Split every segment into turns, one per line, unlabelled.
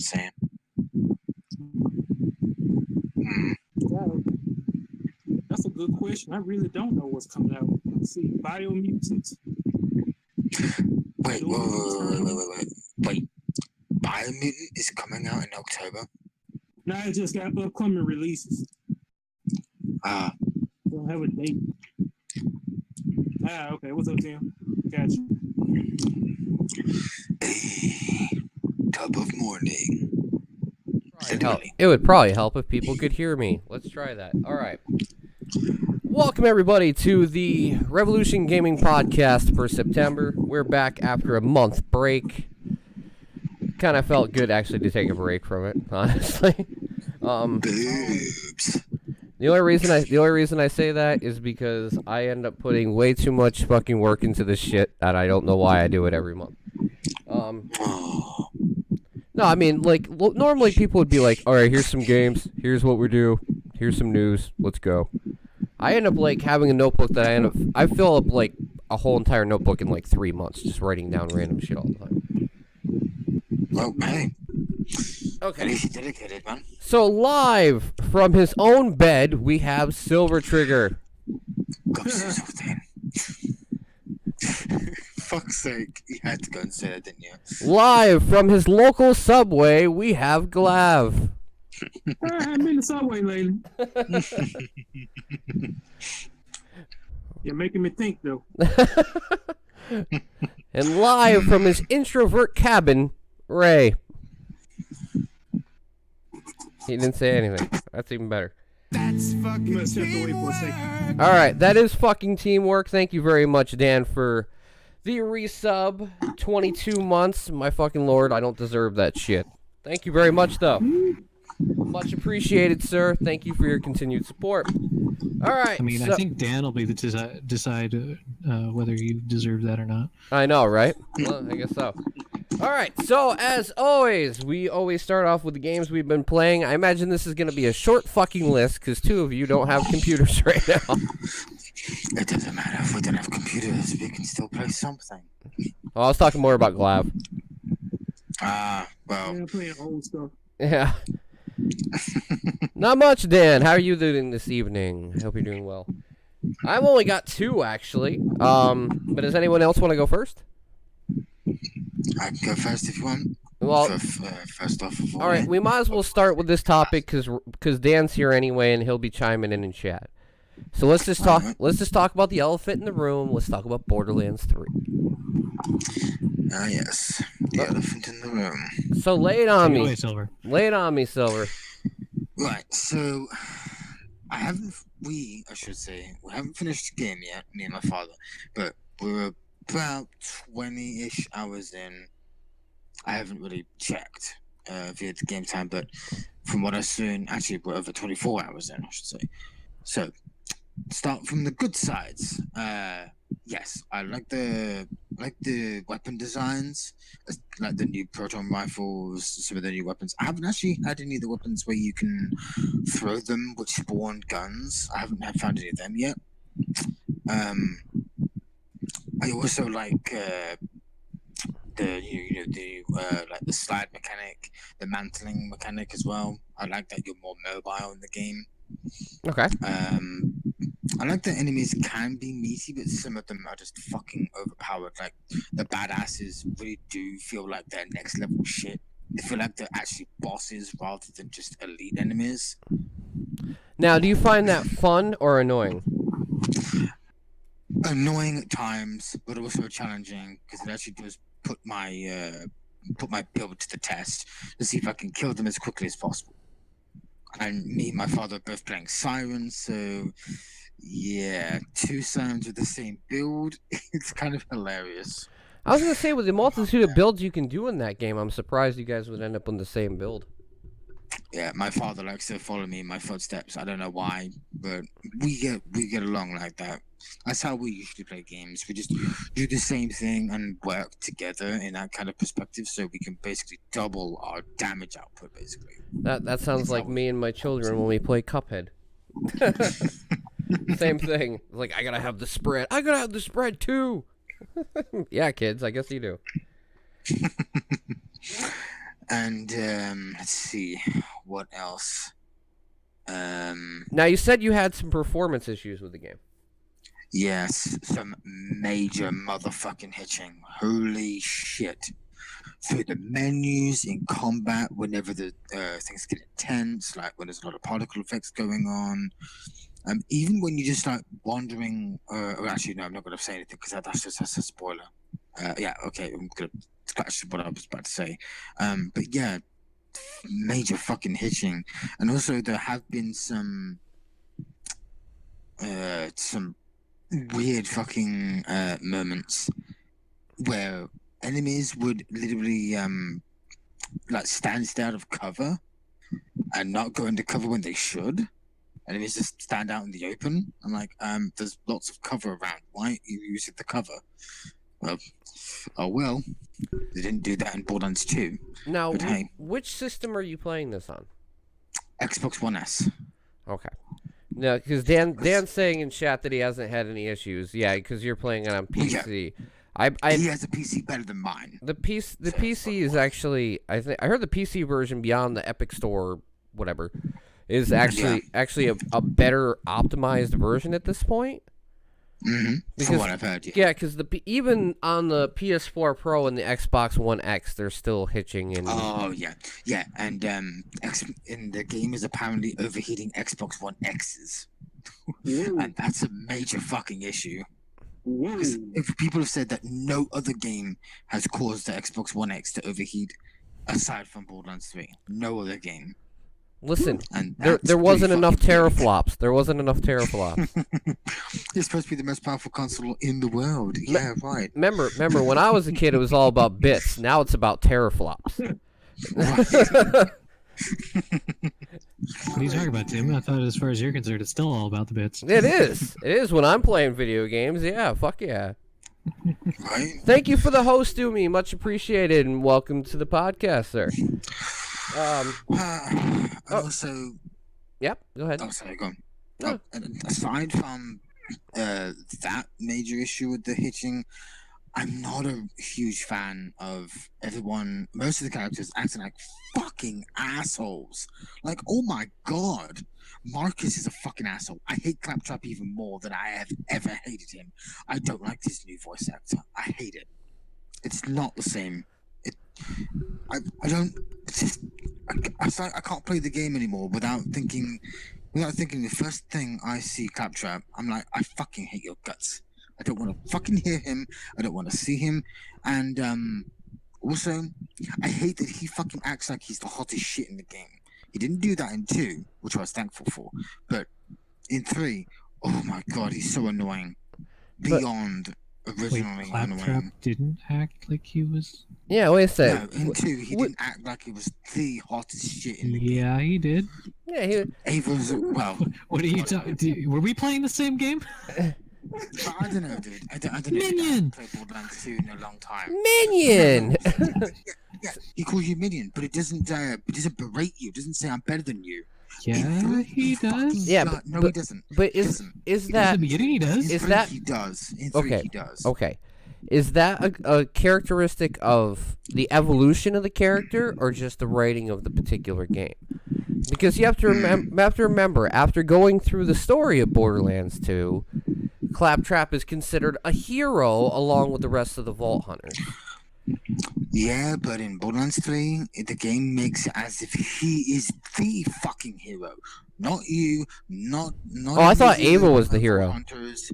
Sam.
That's a good question. I really don't know what's coming out. Let's see. Biomutant.
Wait. Biomutant is coming out in October?
Now it just got upcoming releases. Don't have a date. Okay. What's up, Tim? Gotcha.
A cup of morning.
It would probably help if people could hear me. Let's try that. All right. Welcome, everybody, to the Revolution Gaming Podcast for September. We're back after a month break. Kind of felt good, actually, to take a break from it, honestly.
Boobs.
The only reason I say that is because I end up putting way too much fucking work into this shit, and I don't know why I do it every month. No, I mean, like, normally people would be like, all right, here's some games, here's what we do, here's some news, let's go. I end up, like, having a notebook that I fill up, like, a whole entire notebook in, like, 3 months, just writing down random shit all the time.
Okay.
Okay.
At least you're dedicated, man.
So, live from his own bed, we have Silvertrigger.
Go say something. Fuck's sake, you had to go and say that, didn't you?
Live from his local subway, we have Glav.
I haven't been to Subway lately. You're making me think, though.
And live from his introvert cabin, Ray. He didn't say anything. That's even better.
That's fucking teamwork.
Alright, that is fucking teamwork. Thank you very much, Dan, for the resub. 22 months. My fucking lord, I don't deserve that shit. Thank you very much, though. Much appreciated, sir. Thank you for your continued support. Alright.
I mean, I think Dan will be the decide whether you deserve that or not.
I know, right? Well, I guess so. Alright, so as always, we always start off with the games we've been playing. I imagine this is going to be a short fucking list, because two of you don't have computers right now.
It doesn't matter if we don't have computers, we can still play something.
Well, I was talking more about Glav.
Well.
Yeah, playing old stuff.
Yeah. Not much, Dan. How are you doing this evening? I hope you're doing well. I've only got 2, actually. But does anyone else want to go first?
I can go first if you want.
Well,
First off of
all right. We might as well start with this topic because Dan's here anyway, and he'll be chiming in chat. So let's just talk. Let's just talk about the elephant in the room. Let's talk about Borderlands 3.
Ah, yes, the elephant in the room.
So lay it on
Take it
me,
away, Silver.
Lay it on me, Silver.
Right, so we haven't finished the game yet, me and my father, but we're about 20-ish hours in. I haven't really checked via the game time, but from what I've seen, actually we're over 24 hours in, I should say. So, start from the good sides. Yes, I like the weapon designs, like the new proton rifles, some of the new weapons. I haven't actually had any of the weapons where you can throw them, which spawn guns. I haven't found any of them yet. I also like like the slide mechanic, the mantling mechanic as well. I like that you're more mobile in the game.
Okay.
I like that enemies can be meaty, but some of them are just fucking overpowered. Like the badasses really do feel like they're next level shit. They feel like they're actually bosses rather than just elite enemies.
Now, do you find that fun or annoying?
Annoying at times, but also challenging because it actually does put my build to the test to see if I can kill them as quickly as possible. And me and my father are both playing Sirens, so yeah, 2 Sirens with the same build. It's kind of hilarious.
I was gonna say, with the multitude of builds you can do in that game, I'm surprised you guys would end up on the same build.
Yeah, my father likes to follow me in my footsteps. I don't know why, but we get along like that. That's how we usually play games. We just do the same thing and work together in that kind of perspective, so we can basically double our damage output. Basically,
that sounds like me and my children when we play Cuphead. Same thing. Like, I gotta have the spread. I gotta have the spread too. Yeah, kids. I guess you do.
And let's see, what else?
Now, you said you had some performance issues with the game.
Yes, some major motherfucking hitching. Holy shit. Through the menus, in combat, whenever the things get intense, like when there's a lot of particle effects going on. Even when you just start wandering, or actually, no, I'm not going to say anything because that's a spoiler. Yeah, okay, I'm going to scratch what I was about to say. But yeah, major fucking hitching. And also, there have been some weird fucking moments where enemies would literally like stand out of cover and not go into cover when they should. Enemies just stand out in the open. I'm like, there's lots of cover around. Why are you using the cover? Well, they didn't do that in Borderlands 2.
Now,
but hey,
which system are you playing this on?
Xbox One S.
Okay. No, because Dan's saying in chat that he hasn't had any issues. Yeah, because you're playing it on PC.
Yeah. He has a PC better than mine.
The PC is actually, I heard the PC version beyond the Epic Store, whatever, is actually a better optimized version at this point.
Mm-hmm.
Because,
from what I've heard,
yeah, because even on the PS4 Pro and the Xbox One X, they're still hitching.
Oh yeah, and in the game is apparently overheating Xbox One X's, and that's a major fucking issue. If people have said that no other game has caused the Xbox One X to overheat aside from Borderlands 3, no other game.
Listen, there wasn't enough teraflops. There wasn't enough teraflops.
It's supposed to be the most powerful console in the world. Yeah, right.
Remember, when I was a kid, it was all about bits. Now it's about teraflops.
What are you talking about, Tim? I thought, as far as you're concerned, it's still all about the bits.
It is. It is when I'm playing video games. Yeah, fuck yeah.
Right.
Thank you for the host, Doomy. Much appreciated, and welcome to the podcast, sir.
Also,
yep. Go ahead.
Oh, sorry, go on.
No.
Aside from that major issue with the hitching, I'm not a huge fan of most of the characters acting like fucking assholes. Like, oh my god, Marcus is a fucking asshole. I hate Claptrap even more than I have ever hated him. I don't like this new voice actor. I hate it. It's not the same. I don't. It's just. I can't play the game anymore without thinking. The first thing I see Claptrap, I'm like, I fucking hate your guts. I don't want to fucking hear him. I don't want to see him. And also, I hate that he fucking acts like he's the hottest shit in the game. He didn't do that in 2, which I was thankful for. But in 3, oh my god, he's so annoying. Beyond originally
Claptrap
annoying.
didn't act like he was.
Yeah, wait a second.
No, in 2, he didn't act like he was the hottest shit in the game.
Yeah, he did.
Yeah,
Ava's, well...
What are you talking? Were we playing the same game?
I don't know, dude. I don't know.
Minion!
I haven't played Borderlands 2 in a long time.
Minion!
Yeah, he calls you Minion, but it doesn't berate you. It doesn't say I'm better than you.
Yeah, he does.
Yeah,
No, he doesn't.
But
He
is
doesn't.
In
that
the beginning, he does.
In
is
3,
that-
he does? In 3,
okay?
he does.
Okay, is that a characteristic of the evolution of the character, or just the writing of the particular game? Because you have to remember, after going through the story of Borderlands 2, Claptrap is considered a hero along with the rest of the Vault Hunters.
Yeah, but in Borderlands 3, the game makes it as if he is the fucking hero, not you, not.
Oh, I thought
any of
Ava was the
other
hero.
Hunters.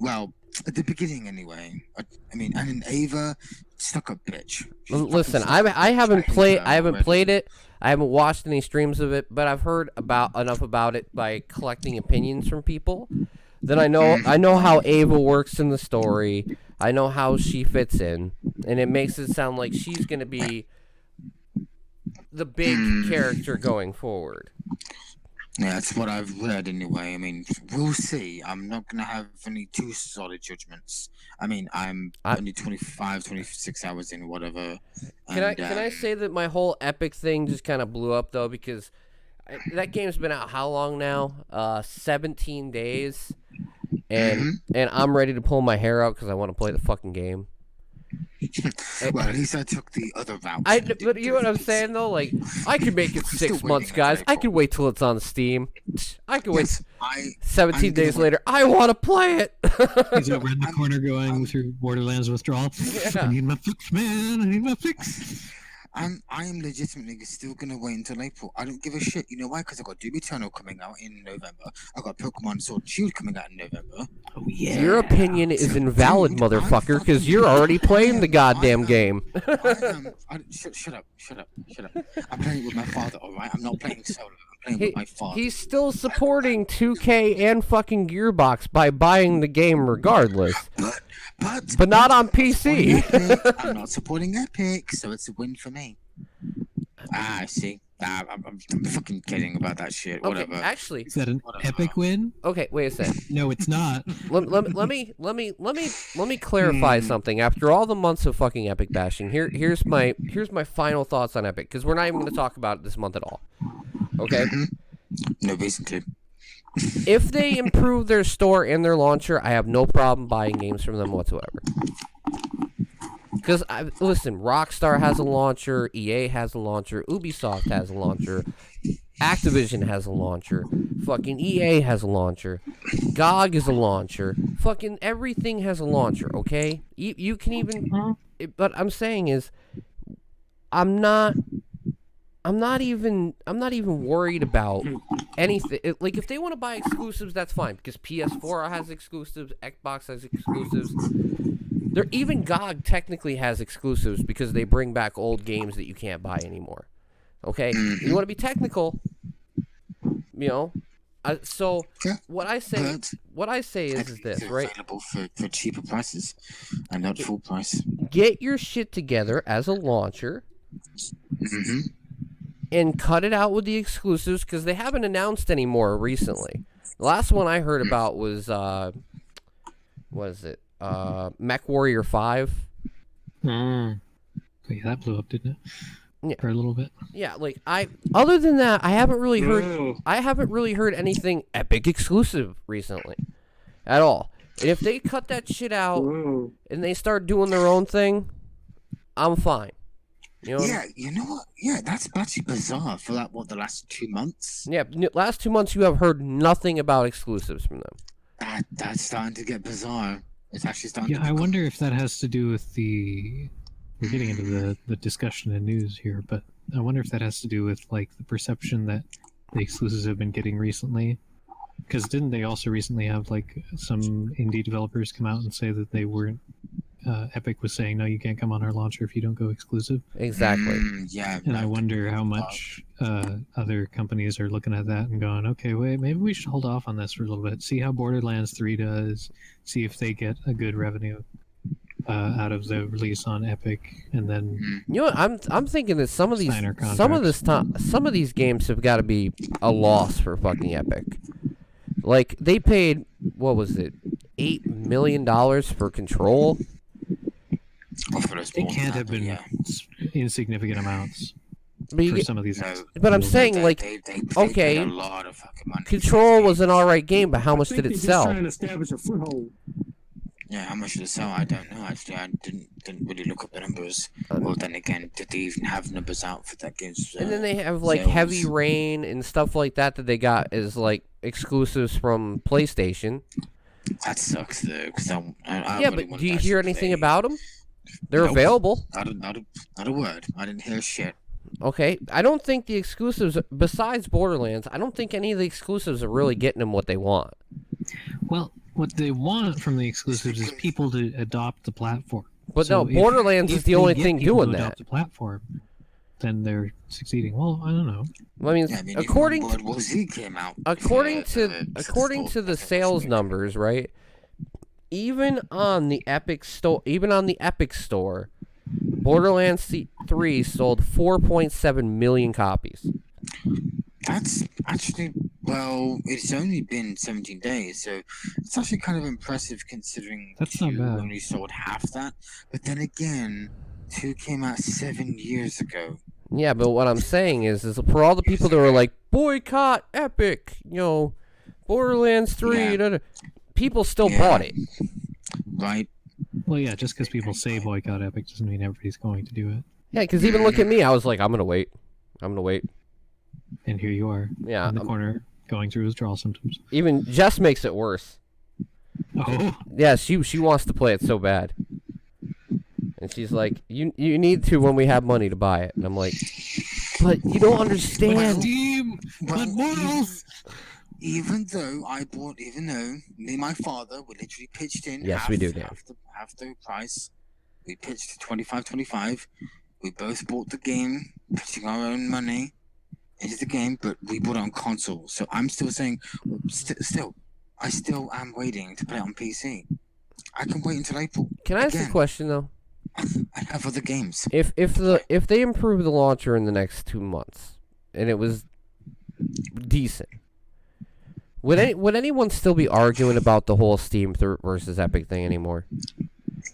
Well, at the beginning anyway. I mean, and in Ava, stuck up bitch. She's
Listen,
fucking
I haven't
fucking
played.
her
I haven't
already.
played it. I haven't watched any streams of it, but I've heard enough about it by collecting opinions from people. Then I know how Ava works in the story. I know how she fits in, and it makes it sound like she's gonna be the big character going forward.
Yeah, that's what I've read anyway. I mean, we'll see. I'm not going to have any too solid judgments. I mean, I'm only 26 hours in, whatever.
Can I say that my whole Epic thing just kind of blew up, though, because that game's been out how long now? 17 days. And I'm ready to pull my hair out because I want to play the fucking game.
Well, at least I took the other route.
But you know what I'm saying, though? Like, I could make it 6 months, guys. I could wait till it's on Steam. I could wait. 17 days later, I want to play it.
He's over in the corner going through Borderlands withdrawal.
Yeah.
I need my fix, man. I need my fix.
I am legitimately still gonna wait until April. I don't give a shit. You know why? Because I got Doom Eternal coming out in November. I got Pokemon Sword and Shield coming out in November.
Oh yeah.
Your opinion is invalid,
Dude,
motherfucker, because you're already playing the goddamn game.
Shut up. I'm playing with my father, alright? I'm not playing solo. I'm playing with my father.
He's still supporting 2K and fucking Gearbox by buying the game regardless. But not on PC.
I'm not supporting Epic, so it's a win for me. I see. I'm fucking kidding about that shit. Whatever.
Okay, actually,
Is that an epic win?
okay, wait a second.
No, it's not.
Let me clarify something. After all the months of fucking Epic bashing, here's my final thoughts on Epic, because we're not even going to talk about it this month at all. Okay.
No reason to.
If they improve their store and their launcher, I have no problem buying games from them whatsoever. Because, listen, Rockstar has a launcher, EA has a launcher, Ubisoft has a launcher, Activision has a launcher, fucking EA has a launcher, GOG is a launcher, fucking everything has a launcher, okay? You can even... But I'm saying is, I'm not even worried about anything. Like, if they want to buy exclusives, that's fine, because PS4 has exclusives, Xbox has exclusives. Even GOG technically has exclusives because they bring back old games that you can't buy anymore. Okay, you want to be technical, you know. So
Yeah,
what I say is this, right?
Available for cheaper prices and not full price.
Get your shit together as a launcher. And cut it out with the exclusives, because they haven't announced any more recently. The last one I heard about was, Mech Warrior 5.
Yeah, that blew up, didn't it?
Yeah.
For a little bit.
Yeah, like, other than that, I haven't really heard
No.
anything Epic exclusive recently. At all. And if they cut that shit out
Whoa.
and they start doing their own thing, I'm fine. You know?
Yeah, you know what? Yeah, that's actually bizarre for like the last 2 months.
Yeah, last 2 months you have heard nothing about exclusives from them.
That's starting to get bizarre. It's actually starting to
I wonder if that has to do with the. We're getting into the discussion and news here, but I wonder if that has to do with like the perception that the exclusives have been getting recently. Because didn't they also recently have like some indie developers come out and say that they weren't? Epic was saying, no, you can't come on our launcher if you don't go exclusive.
Exactly.
Yeah.
And I wonder how much other companies are looking at that and going, okay, wait, maybe we should hold off on this for a little bit. See how Borderlands 3 does. See if they get a good revenue out of the release on Epic, and then
You know what? I'm thinking that some of these games have got to be a loss for fucking Epic. Like they paid, what was it, $8 million for Control?
it can't have been insignificant amounts
But,
for some of these.
but I'm saying, like,
they
okay,
paid a lot of fucking money.
Control was an alright game, but how much
I
did
think
it
they're
sell?
Just trying to establish a foothold.
Yeah, how much did it sell? I don't know. Actually, I didn't really look up the numbers. Well, then again, did they even have numbers out for that game's
And then they have like
sales?
Heavy Rain and stuff like that they got as like exclusives from PlayStation.
That sucks though, because I
Yeah,
really
but
wanted
do you
to
hear
actually
anything
play.
about them? They're
Nope.
available.
Not a word. I didn't hear shit.
Okay, I don't think the exclusives, besides Borderlands, I don't think any of the exclusives are really getting them what they want.
Well, what they want from the exclusives is people to adopt the platform.
But
So
no, Borderlands
if
is the
they
only
get
thing
people
doing
to
that.
adopt the platform, then they're succeeding. Well, I don't know.
I mean,
Yeah, I mean,
according
even when World War Z came out.
according
for
to the
store,
sales numbers, right? Even on the Epic Store, Borderlands 3 sold 4.7 million copies.
That's actually, well, it's only been 17 days, so it's actually kind of impressive considering
That's not
2
bad.
only sold half that. But then again, 2 came out 7 years ago.
Yeah, but what I'm saying is for all the people that were like, boycott Epic, Borderlands 3,
Yeah.
people still
Yeah.
bought it.
Right?
Well, yeah, just because people say boycott Epic doesn't mean everybody's going to do it.
Yeah, because even look at me, I was like, I'm going to wait.
And here you are
Yeah,
in the corner going through withdrawal symptoms.
even Jess makes it worse.
Oh,
Yeah, she wants to play it so bad. And she's like, you need to when we have money to buy it. And I'm like, but you don't understand.
Steam, but Mortals.
Even though me and my father, we literally pitched in
Yes, we do, Dan.
half the price. We pitched 25. We both bought the game, putting our own money into the game, but we bought it on console. So I'm still saying, I still am waiting to play it on PC. I can wait until April.
Can I ask a question though?
I have other games.
If they improve the launcher in the next 2 months and it was decent, would anyone still be arguing about the whole Steam versus Epic thing anymore?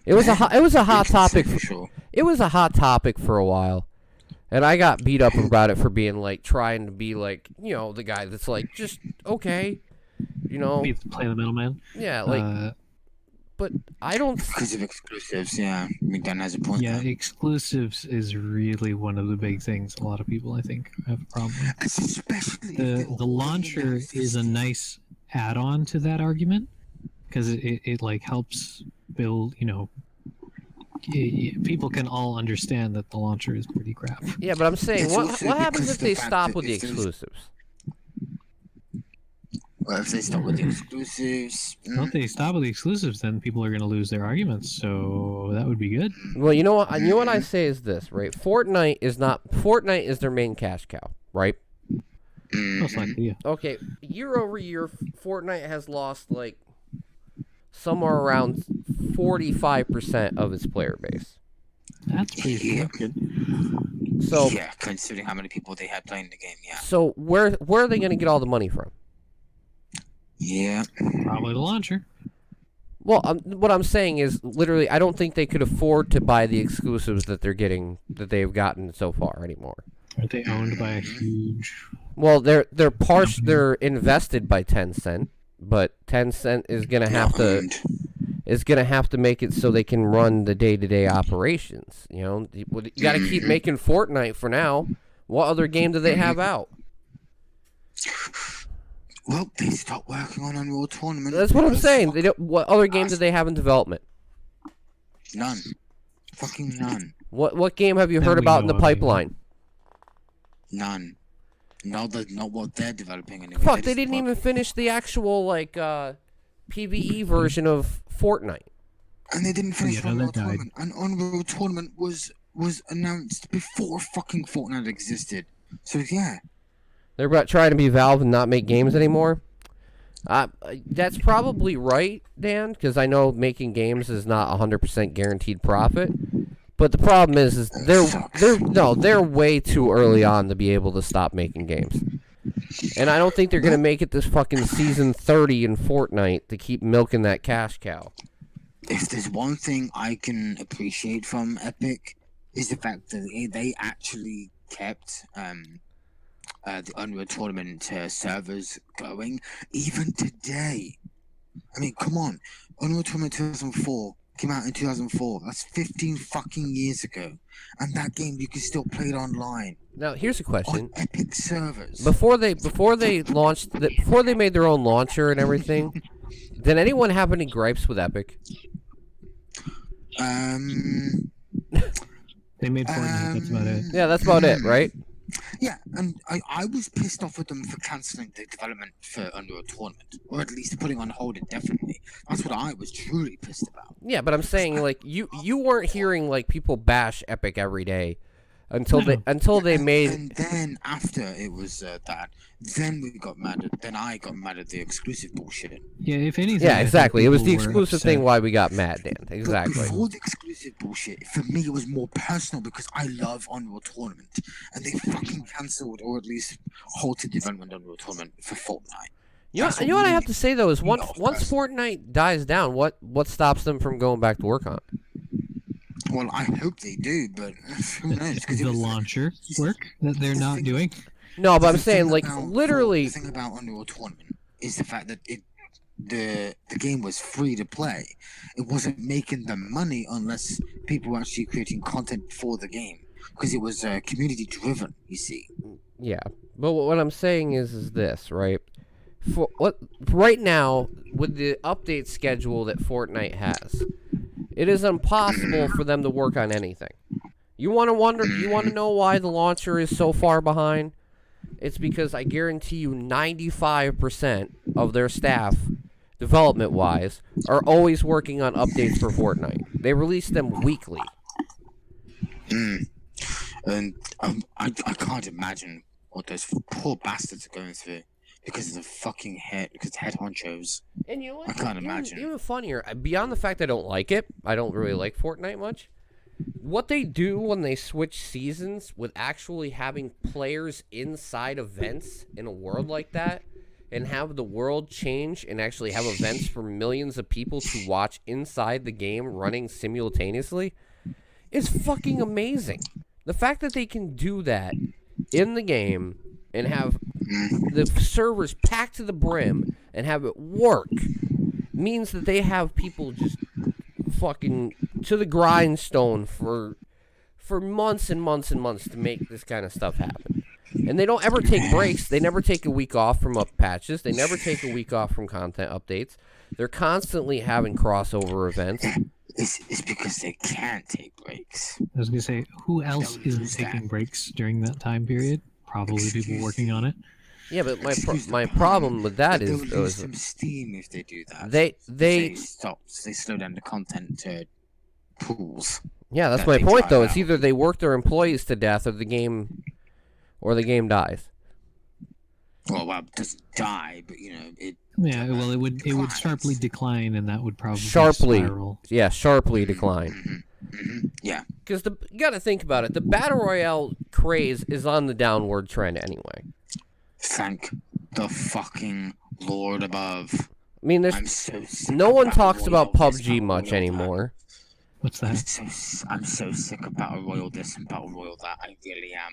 It was a hot topic.
For sure.
It was a hot topic for a while, and I got beat up about it for being like trying to be like the guy that's like just okay,
Play the middleman.
yeah, like. But I don't.
Because of exclusives, yeah. I mean, Dan has a point.
Yeah,
there.
exclusives is really one of the big things a lot of people, I think, have a problem with.
Especially if they're
The launcher
already
is a nice add-on to that argument because it like helps build, people can all understand that the launcher is pretty crap.
Yeah, but I'm saying,
It's
what
also
happens
because
if
the
they
fact
stop
that
with the
if there's-
exclusives?
Well, if they stop with the exclusives,
Well, if they stop with the exclusives, then people are going to lose their arguments, so that would be good.
Well, you know what? I say is this, right? Fortnite is their main cash cow, right?
Most likely, yeah.
Okay, year over year, Fortnite has lost like somewhere around 45% of its player base.
That's pretty
Yeah.
good.
So,
yeah, considering how many people they had playing the game, yeah.
so where are they going to get all the money from?
Yeah.
Probably the launcher.
Well, what I'm saying is, literally, I don't think they could afford to buy the exclusives that they've gotten so far anymore.
Aren't they owned by a huge...
Well, they're invested by Tencent, but Tencent is gonna have to. is going to have to make it so they can run the day-to-day operations. You know, you got to keep making Fortnite for now. What other game do they have out?
Well, they stopped working on Unreal Tournament.
That's what I'm saying. They don't. What other game do they have in development?
None. Fucking none.
What game have you heard about in the pipeline?
None. Not what they're developing anyway.
Fuck, they didn't even finish the actual like PvE version of Fortnite.
And they didn't finish
Yeah,
Unreal
that died.
Tournament. And Unreal Tournament was announced before fucking Fortnite existed. So yeah.
They're about trying to be Valve and not make games anymore. That's probably right, Dan, because I know making games is not 100% guaranteed profit. But the problem is they're way too early on to be able to stop making games. And I don't think they're gonna make it this fucking season 30 in Fortnite to keep milking that cash cow.
If there's one thing I can appreciate from Epic, is the fact that they actually kept the Unreal Tournament servers going even today. I mean, come on, Unreal Tournament 2004 came out in 2004. That's 15 fucking years ago, and that game you can still play it online.
Now here's a question:
on Epic servers.
Before they made their own launcher and everything, did anyone have any gripes with Epic?
They made Fortnite. That's about it.
Yeah, that's about it, right?
Yeah, and I was pissed off with them for cancelling the development for Unreal Tournament, or at least putting on hold indefinitely. That's what I was truly pissed about.
Yeah, but I'm saying like you weren't hearing like people bash Epic every day until they made.
And then after it was that, then we got mad. Then I got mad at the exclusive bullshit.
Yeah, if anything.
Yeah,
I think
exactly. It was the
people were
exclusive thing
upset.
why we got mad, Dan.
But
Exactly.
before the exclusive bullshit, for me it was more personal because I love Unreal Tournament, and they fucking cancelled or at least halted development of Unreal Tournament for Fortnite.
You know what I have to say though is once Fortnite dies down, what stops them from going back to work on it?
Well, I hope they do, but who knows?
The launcher work that they're not doing.
No, but I'm
The
saying
thing
like
about-
literally.
The thing about Unreal Tournament is the fact that the game was free to play. It wasn't making them money unless people were actually creating content for the game, because it was community driven. You see.
Yeah, but what I'm saying is this, right? Right now with the update schedule that Fortnite has, it is impossible for them to work on anything. You want to know why the launcher is so far behind? It's because I guarantee you 95% of their staff, development-wise, are always working on updates for Fortnite. They release them weekly.
And I can't imagine what those poor bastards are going through because of the fucking head honchos.
And you know what?
I can't imagine.
Even funnier, beyond the fact I don't like it, I don't really like Fortnite much. What they do when they switch seasons with actually having players inside events in a world like that, and have the world change and actually have events for millions of people to watch inside the game running simultaneously, is fucking amazing. The fact that they can do that in the game and have the servers packed to the brim and have it work means that they have people just fucking to the grindstone for months and months and months to make this kind of stuff happen. And they don't ever take breaks. They never take a week off from up patches. They never take a week off from content updates. They're constantly having crossover events.
It's because they can't take breaks.
I was gonna say, who else
Don't
isn't
use
taking
that.
breaks during that time period? Probably people working on it.
Yeah, but
Excuse the
my
pun,
problem with that
but
is
they'll lose some steam if they do that.
they
They slow down the content pools.
yeah, that's
that
my
they
point
try
though.
out.
It's either they work their employees to death or the game dies.
Well, it doesn't die, but you know it.
Yeah, well, it would
declines.
sharply decline, and that would probably
Sharply.
spiral.
Yeah, sharply decline.
Yeah.
Because you got to think about it. The battle royale craze is on the downward trend anyway.
Thank the fucking Lord above.
I mean,
I'm
there's
so sick
no
of
one
battle
talks about
royale this,
PUBG
battle
much
royale
anymore.
What's
that.
that?
I'm so sick of battle royale this and battle royale that. I really am.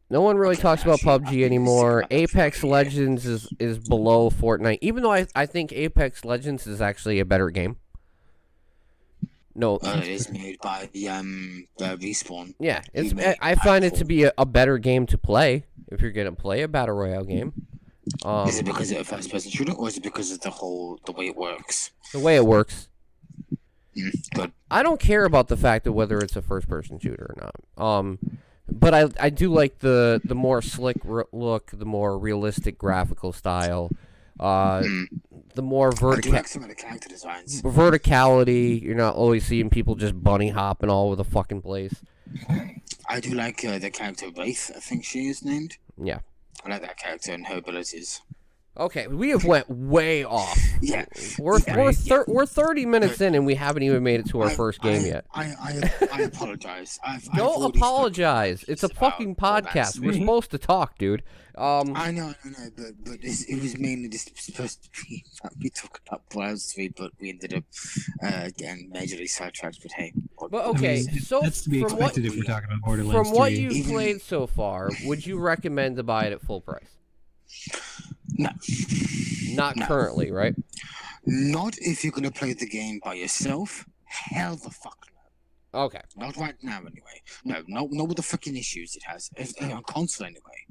No one really talks about
Actually, I've
PUBG
been
anymore.
sick of that for
Apex
a year.
Legends is below Fortnite, even though I think Apex Legends is actually a better game. No.
It is made by Respawn.
Yeah, I find it to be a better game to play if you're gonna play a battle royale game.
Is it because it's a first-person shooter, or is it because of the way it works?
The way it works.
Good.
I don't care about the fact of whether it's a first-person shooter or not. But I do like the more slick look, the more realistic graphical style, the more
I do like some of the character designs.
verticality. You're not always seeing people just bunny hopping all over the fucking place.
I do like the character Wraith, I think she is named.
Yeah.
I like that character and her abilities.
Okay, we have went way off.
Yeah.
We're 30 minutes in and we haven't even made it to our first game yet.
I apologize.
Don't apologize. It's a fucking podcast. We're supposed to talk, dude.
I know, but it was mainly just supposed to be we talking about Borderlands 3, but we ended up getting majorly sidetracked. But hey.
But okay, so
that's to be
from what,
expected if we're talking about Borderlands
from what
3.
you've played so far, would you recommend to buy it at full price?
No.
Not currently, right?
Not if you're gonna play the game by yourself. Hell the fuck no.
Okay.
Not right now, anyway. No, with the fucking issues it has on console anyway.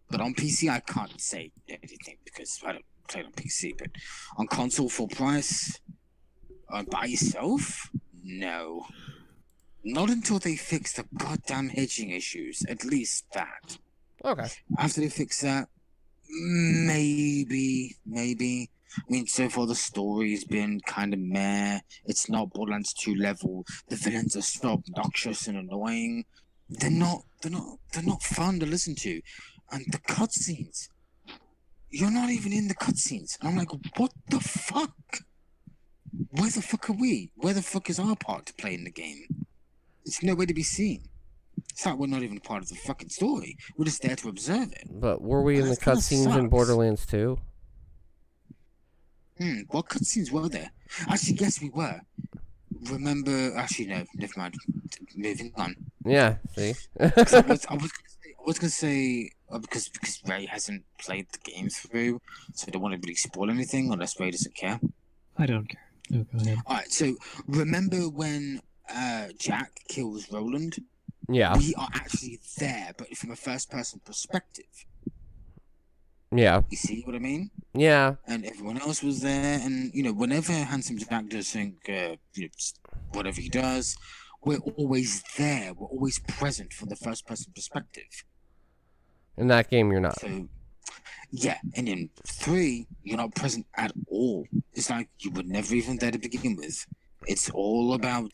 But on PC, I can't say anything because I don't play it on PC. But on console, full price, by yourself, no. Not until they fix the goddamn hedging issues. At least that.
Okay.
After they fix that, maybe. I mean, so far the story's been kind of meh. It's not Borderlands 2 level. The villains are so obnoxious and annoying. They're not fun to listen to. And the cutscenes, you're not even in the cutscenes. And I'm like, what the fuck? Where the fuck are we? Where the fuck is our part to play in the game? It's nowhere to be seen. It's like we're not even part of the fucking story. We're just there to observe it.
But were we in the cutscenes in Borderlands 2?
What cutscenes were there? Actually, yes, we were. Remember? Actually, no. Never mind. Moving on.
Yeah. See.
I was gonna say because Ray hasn't played the game through, so I don't want to really spoil anything unless Ray doesn't care.
I don't care. No, go ahead.
All right. So remember when Jack kills Roland?
Yeah.
We are actually there, but from a first-person perspective.
Yeah.
You see what I mean?
Yeah.
And everyone else was there, and whenever Handsome Jack does something, whatever he does, we're always there. We're always present from the first-person perspective.
In that game, you're not.
So, yeah, and in 3, you're not present at all. It's like you were never even there to begin with. It's all about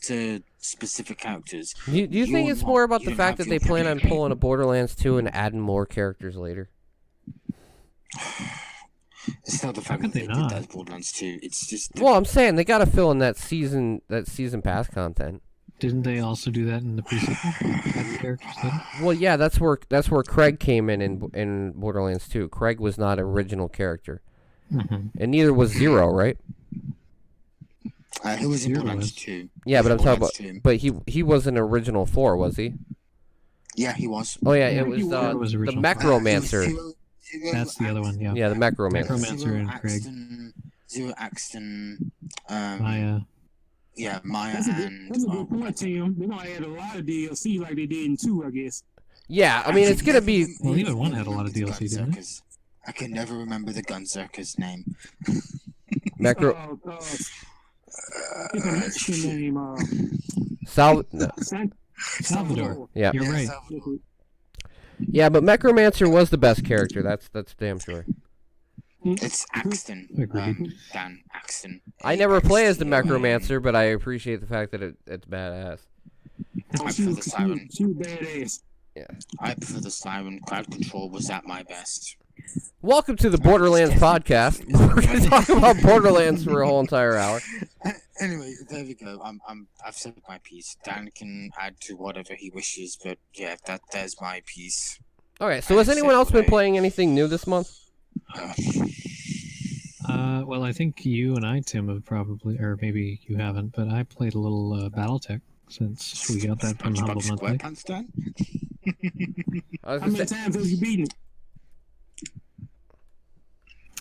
specific characters.
Do you think it's more about the fact that they plan on pulling a Borderlands 2 and adding more characters later?
It's not the fact that they did that as Borderlands 2. It's just...
Well, I'm saying they got to fill in that season pass content.
Didn't they also do that in the pre-sequel? Add characters then?
Well, yeah, that's where Craig came in Borderlands 2. Craig was not an original character, and neither was Zero, right?
He was in Borderlands 2.
Yeah, but I'm talking about. But he was an original 4, was he?
Yeah, he was.
Oh yeah, it was the Macromancer.
That's the other one. Yeah.
Yeah, the Macromancer.
Macromancer and Craig.
Zero Axton.
Maya.
Yeah, Maya
That's a
and...
good point, Tim. They're going to add a lot of DLC like they did in 2, I guess.
Yeah, I mean, it's going to be...
Well, even 1 had a lot of DLC, didn't it?
I can never remember the Gunzerker's name.
Macro...
It's a Mexican name.
Salvador.
Yeah.
You're right.
Yeah, but Macromancer was the best character. That's damn sure.
It's Axton.
Agreed.
Dan Axton.
I never play as the Macromancer, but I appreciate the fact that it's badass.
I prefer the Siren.
She was badass.
Yeah.
I prefer the Siren. Crowd control was at my best.
Welcome to the Borderlands podcast. We're going to talk about Borderlands for a whole entire hour.
Anyway, there we go. I've said my piece. Dan can add to whatever he wishes, but yeah, there's my piece.
Okay, so has anyone else been playing anything new this month?
Well, I think you and I, Tim, have probably, or maybe you haven't, but I played a little BattleTech since we got that from Humble Monthly.
How many times have you beaten it?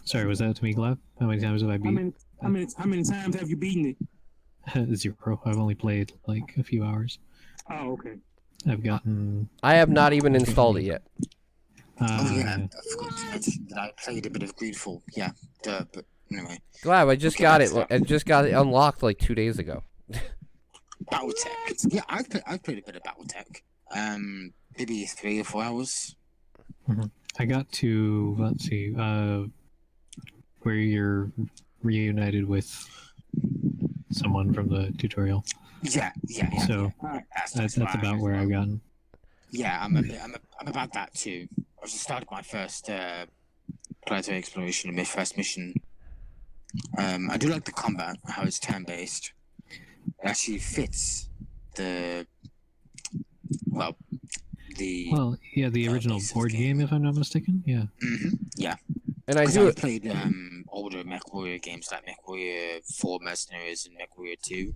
Sorry, was that to me, Glav? How many times have I beaten?
How many times have you beaten it?
0. I've only played like a few hours.
Oh, okay.
I've gotten.
I have not even installed it yet.
Oh yeah, I forgot to mention that I played a bit of Greedfall. Yeah, but anyway.
Glad I just
Okay,
got
that's
it.
that.
I just got it unlocked like 2 days ago.
BattleTech. Yeah, I've played a bit of BattleTech. Maybe 3 or 4 hours.
I got to let's see, where you're reunited with someone from the tutorial.
Yeah.
So that's about where I've gotten.
Yeah, I'm about that too. I just started my first planetary exploration in my first mission. I do like the combat, how it's turn-based. It actually fits the
the original board game, if I'm not mistaken. Yeah.
Yeah.
And
I've played older MechWarrior games like MechWarrior 4 Mercenaries and MechWarrior 2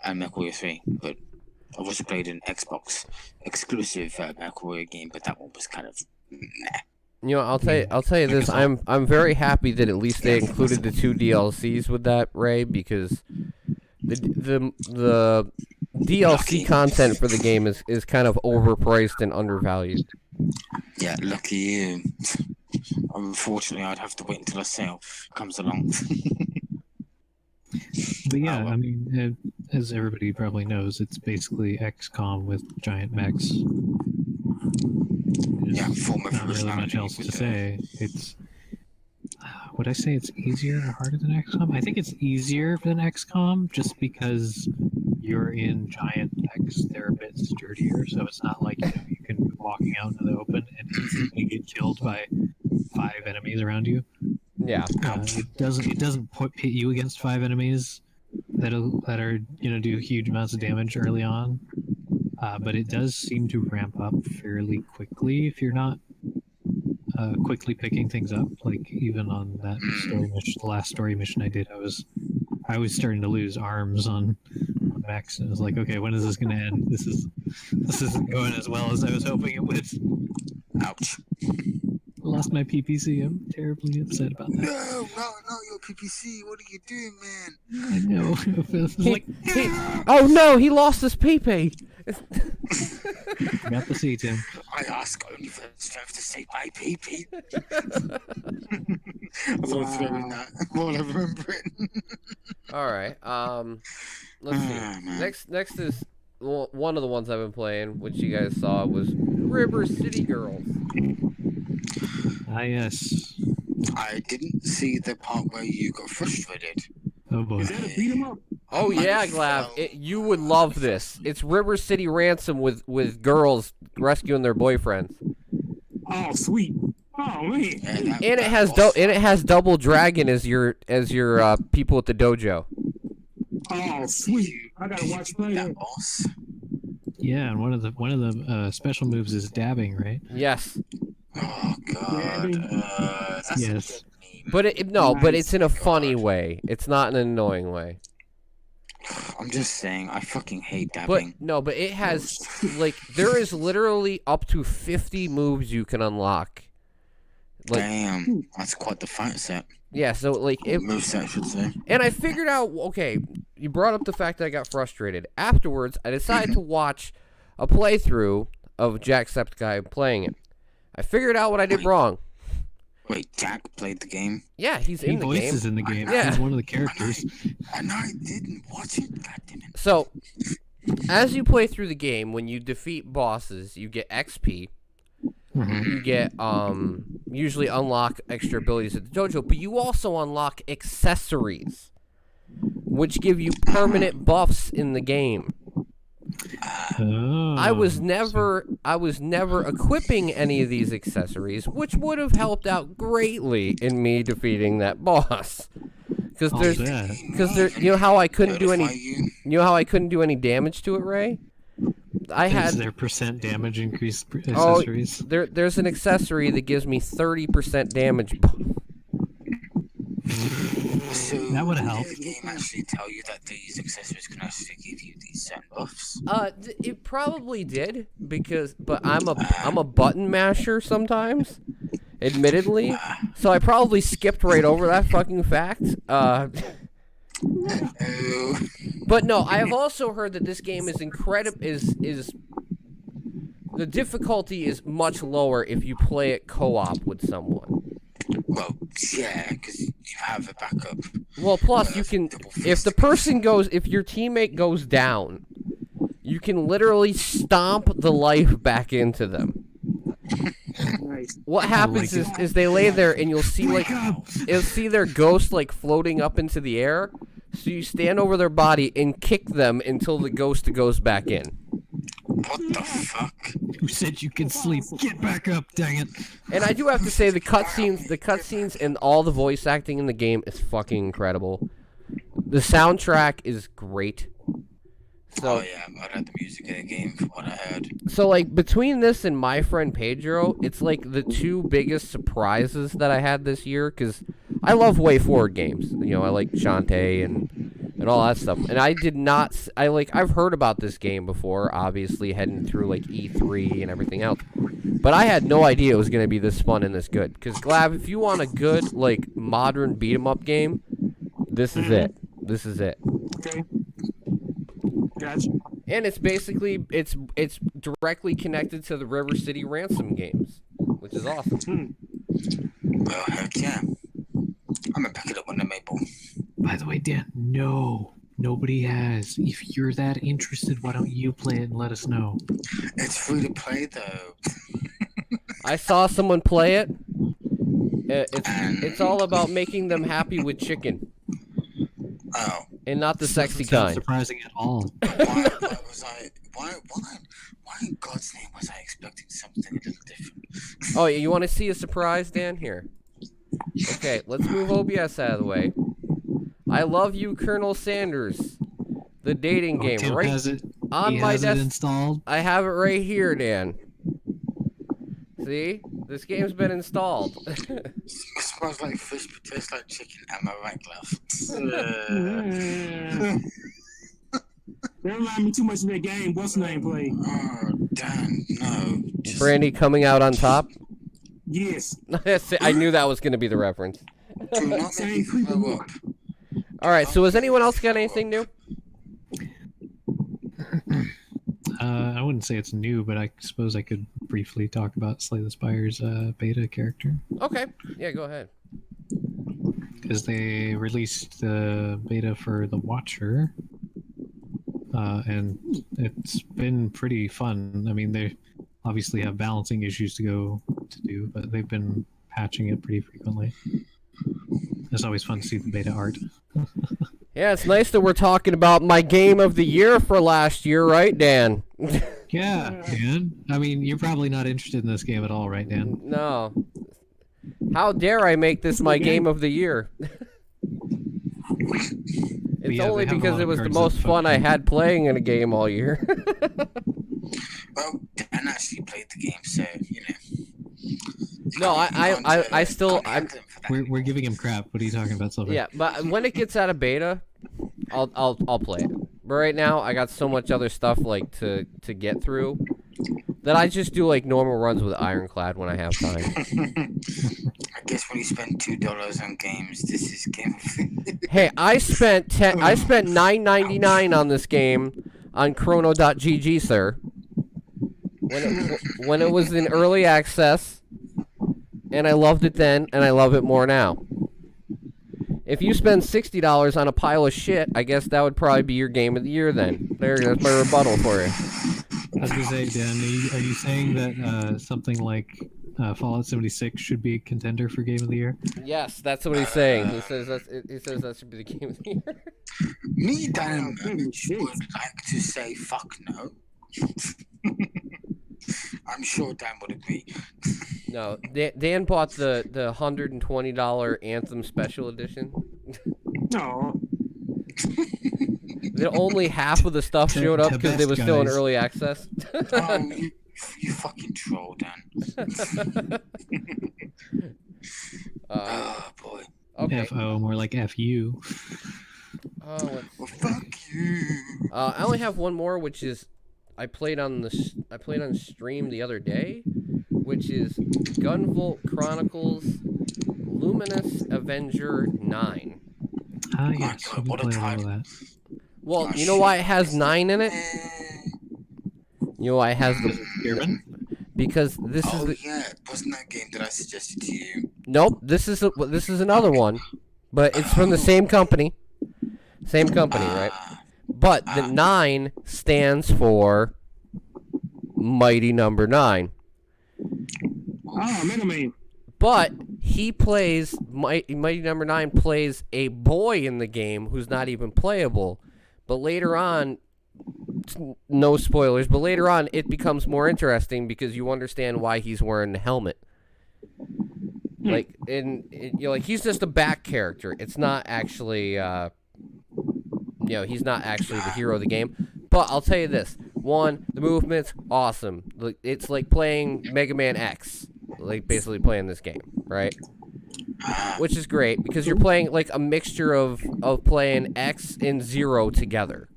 and MechWarrior 3, but I've also played an Xbox exclusive MechWarrior game, but that one was kind of meh.
You know, I'll tell you this. I'm very happy that at least they included the 2 DLCs with that, Ray, because the DLC content for the game is kind of overpriced and undervalued.
Yeah, lucky you. Unfortunately, I'd have to wait until a sale comes along.
But yeah, I mean, as everybody probably knows, it's basically XCOM with giant mechs.
Yeah, form of
not really much else to say. It's would I say it's easier or harder than XCOM? I think it's easier than XCOM just because you're in giant mechs. They're a bit sturdier, so it's not like you can be walking out into the open and instantly get killed by 5 enemies around you.
Yeah.
It doesn't pit you against 5 enemies that are do huge amounts of damage early on. But it does seem to ramp up fairly quickly if you're not quickly picking things up. Like even on that story mission, the last story mission I did, I was starting to lose arms on mechs, and I was like, okay, when is this going to end? This isn't going as well as I was hoping it would.
Ouch.
Lost my PPC. I'm terribly upset about that.
No, your PPC. What are you doing, man?
I know. It was like,
oh no, he lost his PP.
got the C, Tim.
I ask only for the strength to save my PP. I thought throwing that while I remember it.
All right. Let's see. Next is one of the ones I've been playing, which you guys saw, was River City Girls.
Ah, yes.
I didn't see the part where you got frustrated.
Oh boy.
Is that a beat 'em up?
Oh yeah, Glav. You would love this. It's River City Ransom with girls rescuing their boyfriends.
Oh, sweet. Oh man.
Yeah,
And it has Double Dragon as your people at the dojo.
Oh, sweet. I gotta watch play
that
that.
boss.
Yeah, and one of the special moves is dabbing, right?
Yes.
Oh god. That's
Yes.
But but it's in a funny way. It's not in an annoying way.
I'm just saying, I fucking hate dabbing.
But it has there is literally up to 50 moves you can unlock.
Damn, that's quite the fight set.
Yeah, so
Moveset, I should say.
And I figured out, okay, you brought up the fact that I got frustrated. Afterwards, I decided to watch a playthrough of Jacksepticeye playing it. I figured out what I did wrong.
Wait, Jack played the game?
Yeah, he's in the game.
He voices in the game.
Yeah.
He's one of the characters.
And I didn't watch it. God damn it.
So, as you play through the game, when you defeat bosses, you get XP. You get, usually unlock extra abilities at the dojo, but you also unlock accessories, which give you permanent buffs in the game.
Oh,
I was never equipping any of these accessories, which would have helped out greatly in me defeating that boss. Because you know how I couldn't do any damage to it, Ray?
Is there percent damage increase accessories?
There's an accessory that gives me 30% damage.
So
that would help.
Did the game actually tell you that these accessories can actually give you these certain buffs?
It probably did but I'm a button masher sometimes, admittedly. So I probably skipped right over that fucking fact. But no, I have also heard that this game is incredible. Is the difficulty is much lower if you play it co-op with someone.
Well, yeah, because you have a backup.
Well, plus you can, if the person goes, if your teammate goes down, you can literally stomp the life back into them.
Nice.
What happens is they lay there and you'll see you'll see their ghost like floating up into the air. So you stand over their body and kick them until the ghost goes back in.
What the fuck?
Who said you could sleep? Get back up, dang it!
And I do have to say the cutscenes and all the voice acting in the game is fucking incredible. The soundtrack is great. So,
oh yeah, I read the music in the game from what I heard.
So like between this and My Friend Pedro, it's like the two biggest surprises that I had this year because I love Way Forward games. You know, I like Shantae and all that stuff. And I did not. I've heard about this game before, obviously heading through like E3 and everything else. But I had no idea it was going to be this fun and this good. Because Glav, if you want a good like modern beat 'em up game, this is it. This is it.
Okay. Gotcha.
And it's basically it's directly connected to the River City Ransom games, which is awesome.
Well, heck yeah. I'm gonna pick it up when I'm able.
By the way, Dan, no, nobody has. If you're that interested, why don't you play it and let us know?
It's free to play though.
I saw someone play it. It's all about making them happy with chicken.
Oh.
And not the sexy
Doesn't sound
kind.
surprising at all.
Why in God's name was I expecting something a little different?
Oh, you want to see a surprise, Dan? Here. Okay, let's move OBS out of the way. I Love You, Colonel Sanders. The dating game.
Tim
right
has it.
on
He
my
has
desk.
it installed.
I have it right here, Dan. See? This game's been installed.
It smells like fish but tastes like chicken. Am I right, Glav?
Don't remind me too much of that game. What's the name play?
Oh, damn, no.
Brandy coming out on top.
Yes.
I knew that was going to be the reference.
Do not make me throw up.
All right, so has anyone else got anything new?
I wouldn't say it's new, but I suppose I could briefly talk about Slay the Spire's beta character.
Okay. Yeah, go ahead.
Because they released the beta for The Watcher, and it's been pretty fun. I mean, they obviously have balancing issues to do, but they've been patching it pretty frequently. It's always fun to see the beta art.
Yeah, it's nice that we're talking about my game of the year for last year, right, Dan?
Yeah, Dan. I mean, you're probably not interested in this game at all, right, Dan?
No. How dare I make this my game of the year? It's
Yeah,
only
they have a
because
lot
it
of
was the
cards
most
that
fun I
function.
had playing in a game all year.
Well, Dan actually played the game, so, you know.
No, I still,
We're giving him crap. What are you talking about, Silver?
yeah, but when it gets out of beta, I'll play it. But right now, I got so much other stuff like to get through that I just do like normal runs with Ironclad when I have time.
I guess when you spend $2 on games, this is game.
Hey, I spent $9.99 on this game on Chrono.gg, sir. When it was in early access, and I loved it then, and I love it more now. If you spend $60 on a pile of shit, I guess that would probably be your game of the year then. That's my rebuttal for you.
I was gonna say, Dan, are you saying that something like Fallout 76 should be a contender for Game of the Year?
Yes, that's what he's saying. He says that should be the game of the year.
Me, Dan, would like to say fuck no. I'm sure Dan would agree.
No, Dan bought the $120 Anthem Special Edition.
No.
Only half of the stuff showed up because it was still in early access.
Oh, you fucking troll, Dan. Oh, boy.
Okay.
F-O, more like F-U.
Well, fuck you.
I only have one more, which is I played on stream the other day, which is Gunvolt Chronicles Luminous Avenger 9.
Ah, yes,
God, what a
we played all of
title.
that.
Well,
Oh,
you know why it
shit.
has 9 in it? You know why it has
Because
the...
it's German?
Because this is
Oh
the...
yeah, wasn't that game that I suggested to you?
Nope, this is another one. But it's from the same company. Same company, right? But the 9 stands for Mighty Number 9.
Ah, Mega Man.
But he plays Mighty Number 9 plays a boy in the game who's not even playable. But later on, no spoilers, but later on it becomes more interesting because you understand why he's wearing the helmet. Like he's just a back character. It's not actually he's not actually the hero of the game. But I'll tell you this. One, the movement's awesome. It's like playing Mega Man X. Like basically playing this game, right? Which is great because you're playing like a mixture of playing X and Zero together.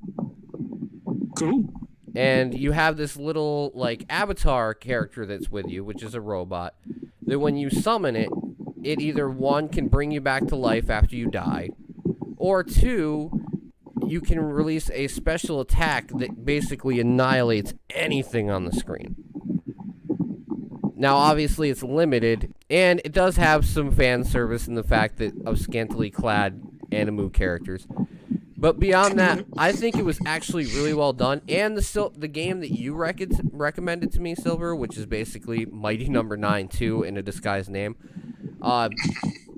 Cool.
And you have this little like avatar character that's with you, which is a robot. That when you summon it, it either one can bring you back to life after you die, or two, you can release a special attack that basically annihilates anything on the screen. Now, obviously, it's limited, and it does have some fan service in the fact that of scantily clad Animu characters. But beyond that, I think it was actually really well done. And the game that you recommended to me, Silver, which is basically Mighty Number 9 2 in a disguised name,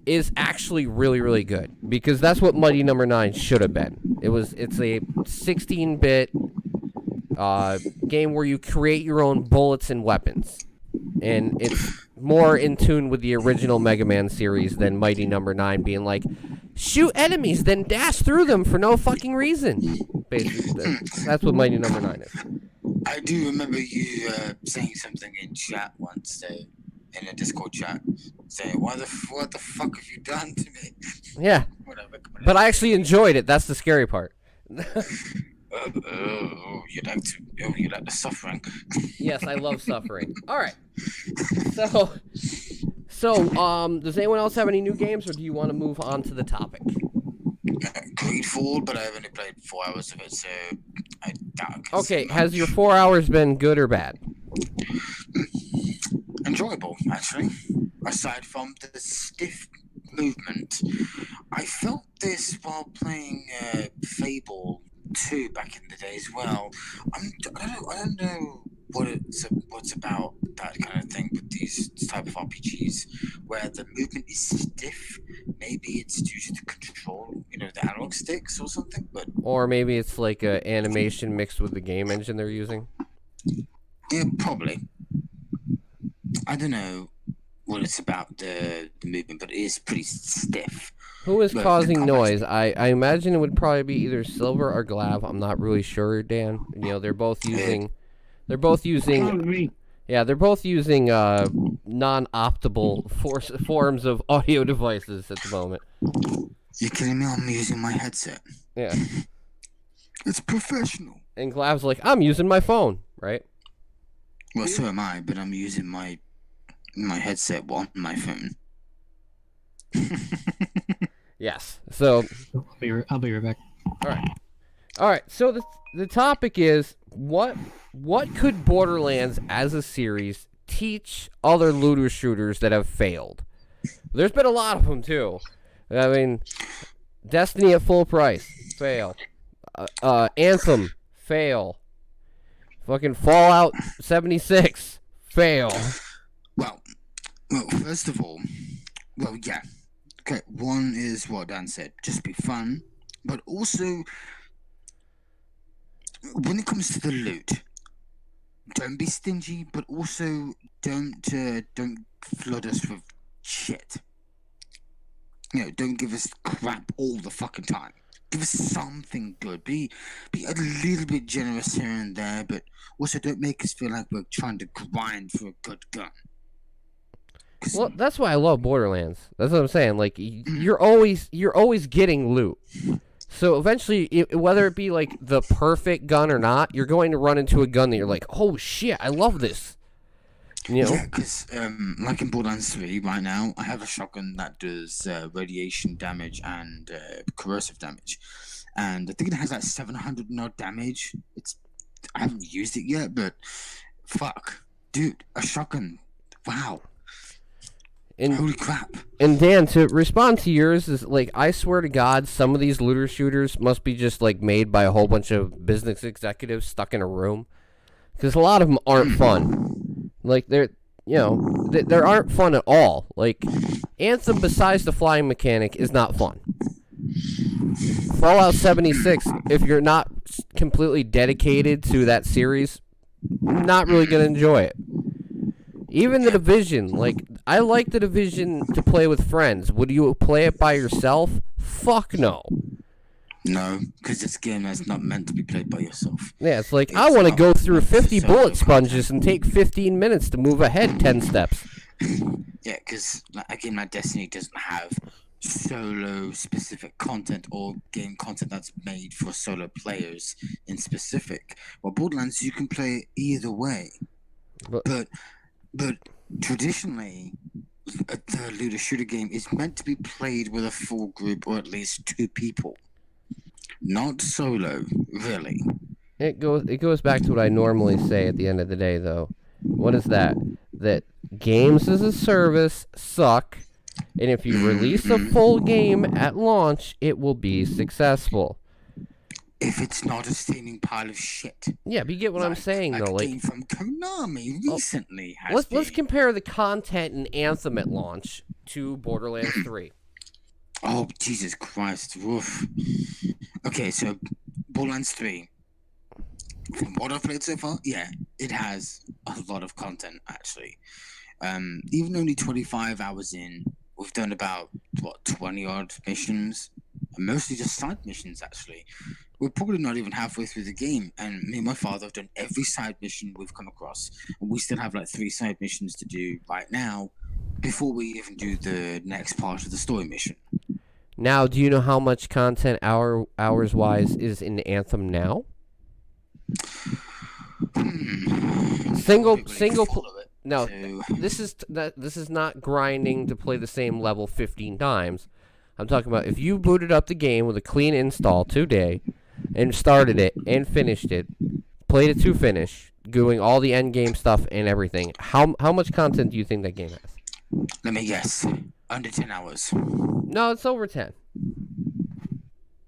is actually really, really good. Because that's what Mighty Number 9 should have been. It's a 16-bit game where you create your own bullets and weapons. And it's more in tune with the original Mega Man series than Mighty Number 9 being like, shoot enemies, then dash through them for no fucking reason. Basically, that's what Mighty Number 9 is.
I do remember you saying something in chat once, in a Discord chat, saying, what the fuck have you done to me?
Yeah, but I actually enjoyed it. That's the scary part.
You like the suffering.
Yes, I love suffering. All right. So, does anyone else have any new games, or do you want to move on to the topic?
Greedfall, but I've only played 4 hours of it, so I doubt.
Okay, has your 4 hours been good or bad?
Enjoyable, actually. Aside from the stiff movement, I felt this while playing Fable 2 back in the day as well. I don't know what's about that kind of thing with these type of RPGs where the movement is stiff. Maybe it's due to the control, the analog sticks or something.
Or maybe it's like a animation mixed with the game engine they're using.
Yeah, probably. I don't know what it's about the movement, but it is pretty stiff.
Who is causing noise? I imagine it would probably be either Silver or Glav. I'm not really sure, Dan. They're both using. They're both using non-optimal forms of audio devices at the moment.
You're kidding me? I'm using my headset.
Yeah.
It's professional.
And Glav's like, I'm using my phone, right?
Well, so am I, but I'm using my headset on my phone.
Yes. So
I'll be right back.
All right. So the topic is what could Borderlands as a series teach other looter shooters that have failed? There's been a lot of them too. I mean, Destiny at full price, fail. Anthem, fail. Fucking Fallout 76, fail.
Well, first of all, yeah. Okay, one is what Dan said, just be fun, but also when it comes to the loot, don't be stingy, but also don't flood us with shit. Don't give us crap all the fucking time. Give us something good. Be a little bit generous here and there, but also don't make us feel like we're trying to grind for a good gun.
Well, that's why I love Borderlands. That's what I'm saying. Like, you're always getting loot. So eventually, whether it be like the perfect gun or not, you're going to run into a gun that you're like, oh shit, I love this.
Yeah, because like in Borderlands 3 right now, I have a shotgun that does radiation damage and corrosive damage. and I think it has like 700 no damage. I haven't used it yet, but fuck, dude, a shotgun. Wow.
And,
holy crap.
And Dan, to respond to yours is like, I swear to God, some of these looter shooters must be just like made by a whole bunch of business executives stuck in a room, because a lot of them aren't fun. Like they aren't fun at all. Like Anthem, besides the flying mechanic, is not fun. Fallout 76, if you're not completely dedicated to that series, not really gonna enjoy it. Even The Division, like, I like The Division to play with friends. Would you play it by yourself? Fuck no.
No, because this game is not meant to be played by yourself.
Yeah, it's like, I want to go through 50 bullet sponges and take 15 minutes to move ahead 10 steps.
Yeah, because a game like Destiny doesn't have solo-specific content or game content that's made for solo players in specific. Well, Borderlands, you can play either way. But traditionally, the looter shooter game is meant to be played with a full group or at least 2 people. Not solo, really.
It goes back to what I normally say at the end of the day, though. What is that? That games as a service suck, and if you release a full game at launch, it will be successful.
If it's not a steaming pile of shit.
Yeah, but you get what I'm saying, though.
Like a game from Konami recently has
let's compare the content in Anthem at launch to Borderlands 3.
Oh, Jesus Christ. Oof. Okay, so Borderlands 3. From what I've played so far, yeah, it has a lot of content, actually. Even only 25 hours in, we've done about, 20-odd missions? Mostly just side missions, actually. We're probably not even halfway through the game, and me and my father have done every side mission we've come across, and we still have like 3 side missions to do right now before we even do the next part of the story mission.
Now, do you know how much content hours-wise is in Anthem now? Single. No, this is not grinding to play the same level 15 times. I'm talking about if you booted up the game with a clean install today and started it and finished it, played it to finish, doing all the end game stuff and everything, how much content do you think that game has?
Let me guess. Under 10 hours.
No, it's over 10.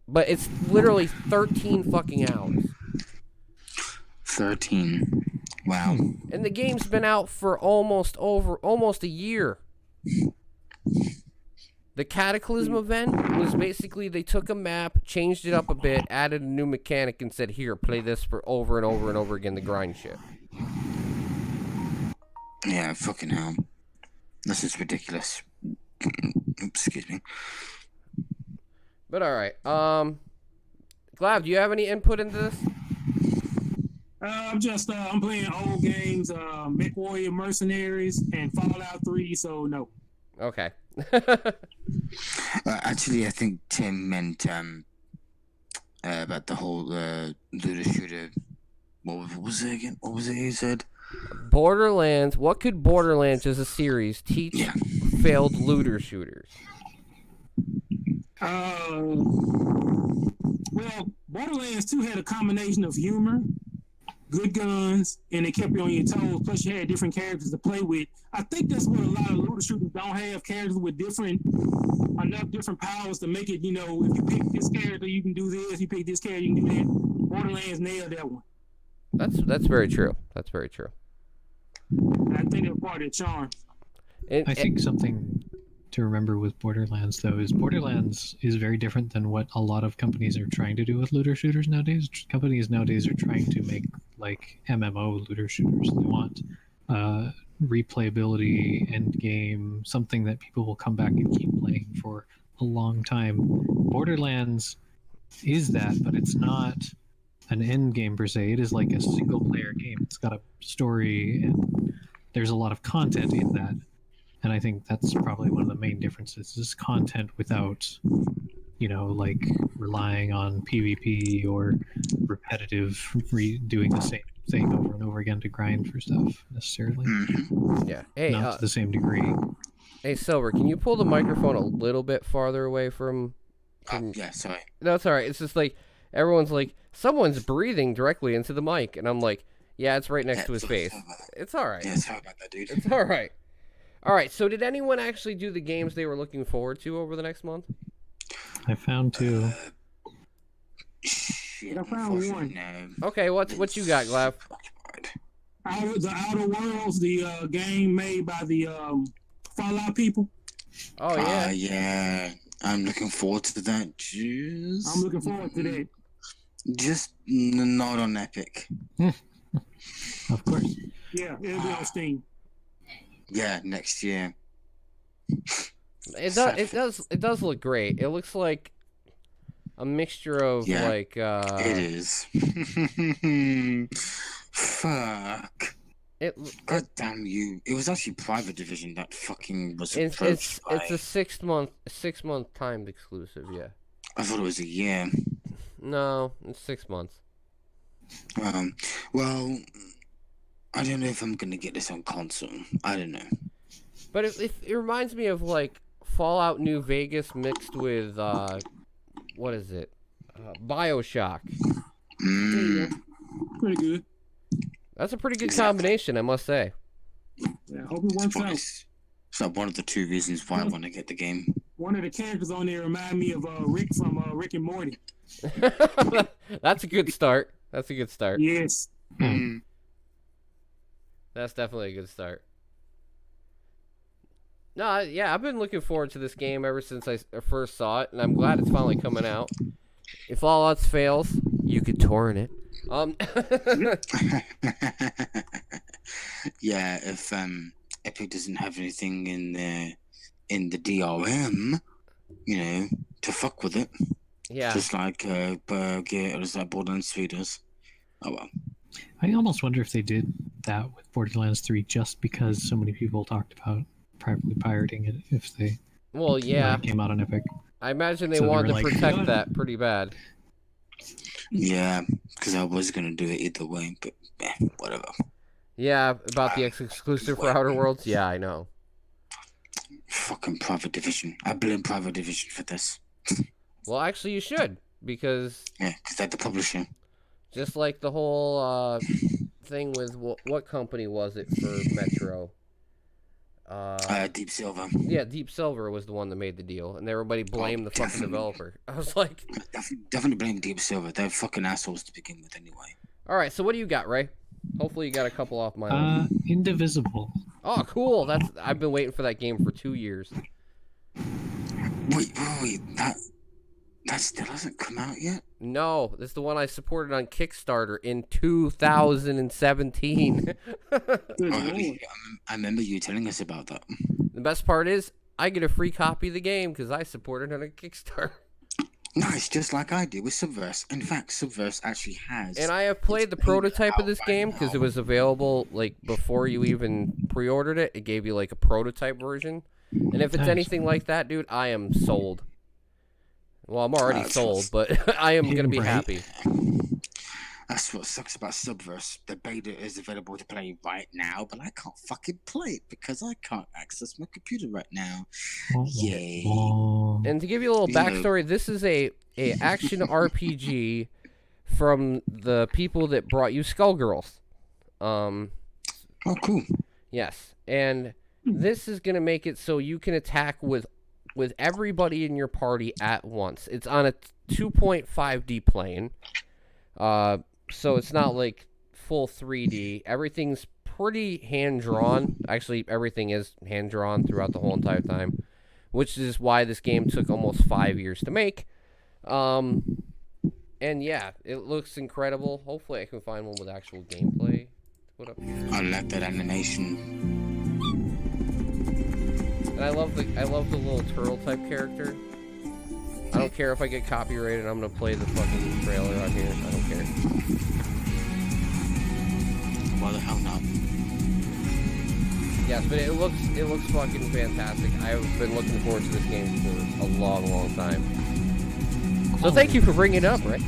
But it's literally 13 fucking hours.
13. Wow.
And the game's been out for almost a year. The Cataclysm event was basically they took a map, changed it up a bit, added a new mechanic, and said, here, play this for over and over and over again to grind shit.
Yeah, fucking hell. This is ridiculous. Excuse me.
But alright, Glav, do you have any input into this?
I'm playing old games, MechWarrior Mercenaries and Fallout 3, so no.
Okay.
Actually, I think Tim meant about the whole looter shooter. What was it again? What was it he said?
Borderlands. What could Borderlands as a series teach failed looter shooters?
Well, Borderlands 2 had a combination of humor, good guns, and it kept you on your toes. Plus, you had different characters to play with. I think that's what a lot of looter shooters don't have, characters with enough different powers to make it, if you pick this character, you can do this. You pick this character, you can do that. Borderlands nailed that one.
That's very true. That's very true.
And I think that's part of the charm.
I think something to remember with Borderlands, though, is Borderlands is very different than what a lot of companies are trying to do with looter shooters nowadays. Companies nowadays are trying to make, like, MMO looter shooters. They want replayability, end game, something that people will come back and keep playing for a long time. Borderlands is that, but it's not an end game per se. It is like a single player game. It's got a story, and there's a lot of content in that. And I think that's probably one of the main differences, is content without, like relying on PvP or repetitive doing the same thing over and over again to grind for stuff necessarily.
Yeah. Hey,
not to the same degree.
Hey, Silver, can you pull the microphone a little bit farther away from
Yeah, sorry.
No, it's all right. It's just like everyone's like, someone's breathing directly into the mic, and I'm like, yeah, it's right next to his face. It's all right.
Yeah, sorry about that, dude.
It's all right. All right. So, did anyone actually do the games they were looking forward to over the next month?
I found 2.
Shit,
I found one.
No.
Okay, what you got, Glav?
The Outer Worlds, the game made by the Fallout people.
Oh yeah.
Yeah. I'm looking forward to that.
I'm looking forward to that.
Just not on Epic.
Of course.
Yeah, it'll be on Steam.
Yeah, next year.
It does look great. It looks like a mixture of like
it is. Fuck. God damn you! It was actually Private Division that fucking was approached by.
It's a 6 month timed exclusive. Yeah.
I thought it was a year.
No, it's 6 months.
Well, I don't know if I'm gonna get this on console. I don't know.
But it reminds me of like Fallout New Vegas mixed with what is it? BioShock.
Pretty good.
That's a pretty good combination, I must say.
Yeah, I hope it works out.
It's like one of the 2 reasons why I want to get the game.
One of the characters on there remind me of Rick from Rick and Morty.
That's a good start. That's a good start.
Yes.
That's definitely a good start. No, yeah, I've been looking forward to this game ever since I first saw it, and I'm glad it's finally coming out. If Fallout fails, you could torrent it.
Yeah, if Epic doesn't have anything in the DRM, you know, to fuck with it.
Yeah.
Just like Borderlands 3 does. Oh well.
I almost wonder if they did that with Borderlands 3 just because so many people talked about privately pirating it if they came out on Epic.
I imagine they wanted to protect that pretty bad.
Yeah, because I was going to do it either way, but whatever.
Yeah, about the exclusive for Outer Worlds? Yeah, I know.
Fucking Private Division. I blame Private Division for this.
Well, actually, you should, because...
Yeah, because they're the publisher.
Just like the whole thing with... What company was it for Metro?
Deep Silver.
Yeah, Deep Silver was the one that made the deal, and everybody blamed the fucking developer. I was like...
Definitely blame Deep Silver. They're fucking assholes to begin with anyway.
Alright, so what do you got, Ray? Hopefully you got a couple off my list.
Indivisible.
Oh, cool. I've been waiting for that game for 2 years.
Wait. That still hasn't come out yet?
No, this is the one I supported on Kickstarter in 2017.
I remember you telling us about that.
The best part is, I get a free copy of the game because I supported it on a Kickstarter.
Nice, just like I did with Subverse. In fact, Subverse actually has.
And I have played the prototype of this game because it was available like before you even pre-ordered it. It gave you like a prototype version. And if it's anything like that, dude, I am sold. Well, I'm already sold, but I am going to be happy.
That's what sucks about Subverse. The beta is available to play right now, but I can't fucking play it because I can't access my computer right now. Yay.
And to give you a little backstory, this is a action RPG from the people that brought you Skullgirls.
Oh, cool.
Yes, and this is going to make it so you can attack with everybody in your party at once. It's on a 2.5D plane. So it's not like full 3D. Everything's pretty hand-drawn. Actually, everything is hand-drawn throughout the whole entire time, which is why this game took almost 5 years to make. And yeah, it looks incredible. Hopefully I can find one with actual gameplay to put up here.
I like that animation.
And I love the little turtle type character. I don't care if I get copyrighted. I'm gonna play the fucking trailer on here. I don't care.
Why the hell not?
Yes, but it looks fucking fantastic. I've been looking forward to this game for a long, long time. So thank you for bringing it up, Rick.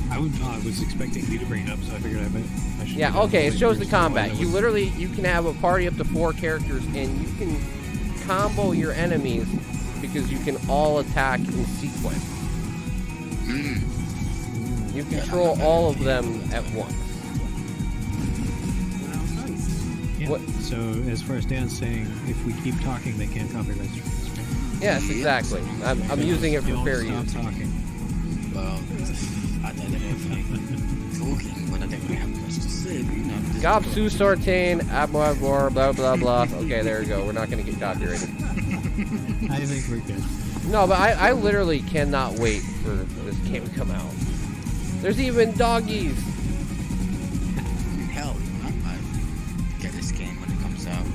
I was expecting you to bring it up, so I figured I should.
Yeah, okay, it shows the combat. You can have a party up to 4 characters, and you can combo your enemies because you can all attack in sequence. You control all of them at once.
Yeah.
What?
So as far as Dan's saying, if we keep talking, they can't copyright us.
Yes, exactly. I'm using it for
Don't
fair
stop
use.
talking.
Well, I don't know if I'm talking, but I don't really have much to say. But, you know, just-
Gopsu Sartain, Abwabor, blah blah blah. Okay, there we go. We're not gonna get copyrighted.
I think we're good.
No, but I literally cannot wait for this game to come out. There's even doggies.
Hell, I might get this game when it comes out.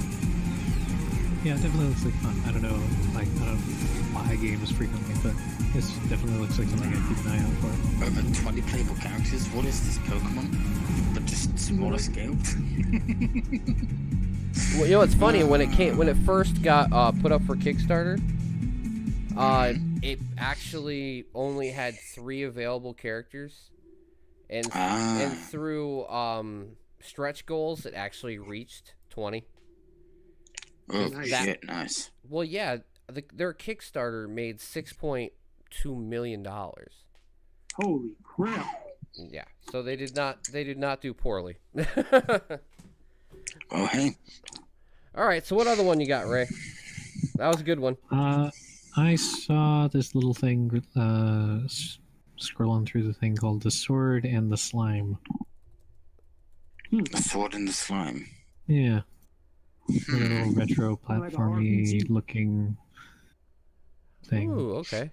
Yeah, it definitely looks like fun. I don't know, like, I don't buy games frequently, but this definitely looks like something I keep an eye out for.
Over 20 playable characters. What is this Pokemon? But just smaller scaled.
Well, you know what's funny? When it first got put up for Kickstarter, it actually only had 3 available characters, and through stretch goals, it actually reached 20.
Oh
Nice.
shit! Nice.
Well, yeah, their Kickstarter made $6.2 million.
Holy crap!
Yeah, so they did not do poorly.
Oh hey.
All right, so what other one you got, Ray? That was a good one.
I saw this little thing scrolling through the thing called The Sword and the Slime.
The Sword and the Slime.
Yeah. A little retro
Like a
platformy
RPG.
looking thing.
Ooh, okay.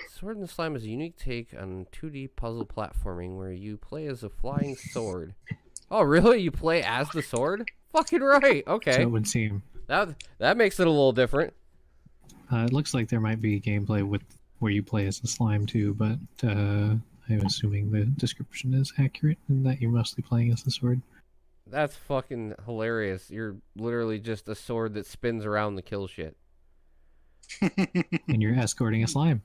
Sword and the Slime is a unique take on 2D puzzle platforming where you play as a flying sword. Oh, really? You play as the sword? Fucking right. Okay.
So it would seem.
That makes it a little different.
It looks like there might be gameplay with where you play as the slime too, but I'm assuming the description is accurate and that you're mostly playing as the sword.
That's fucking hilarious. You're literally just a sword that spins around to kill shit.
And you're escorting a slime.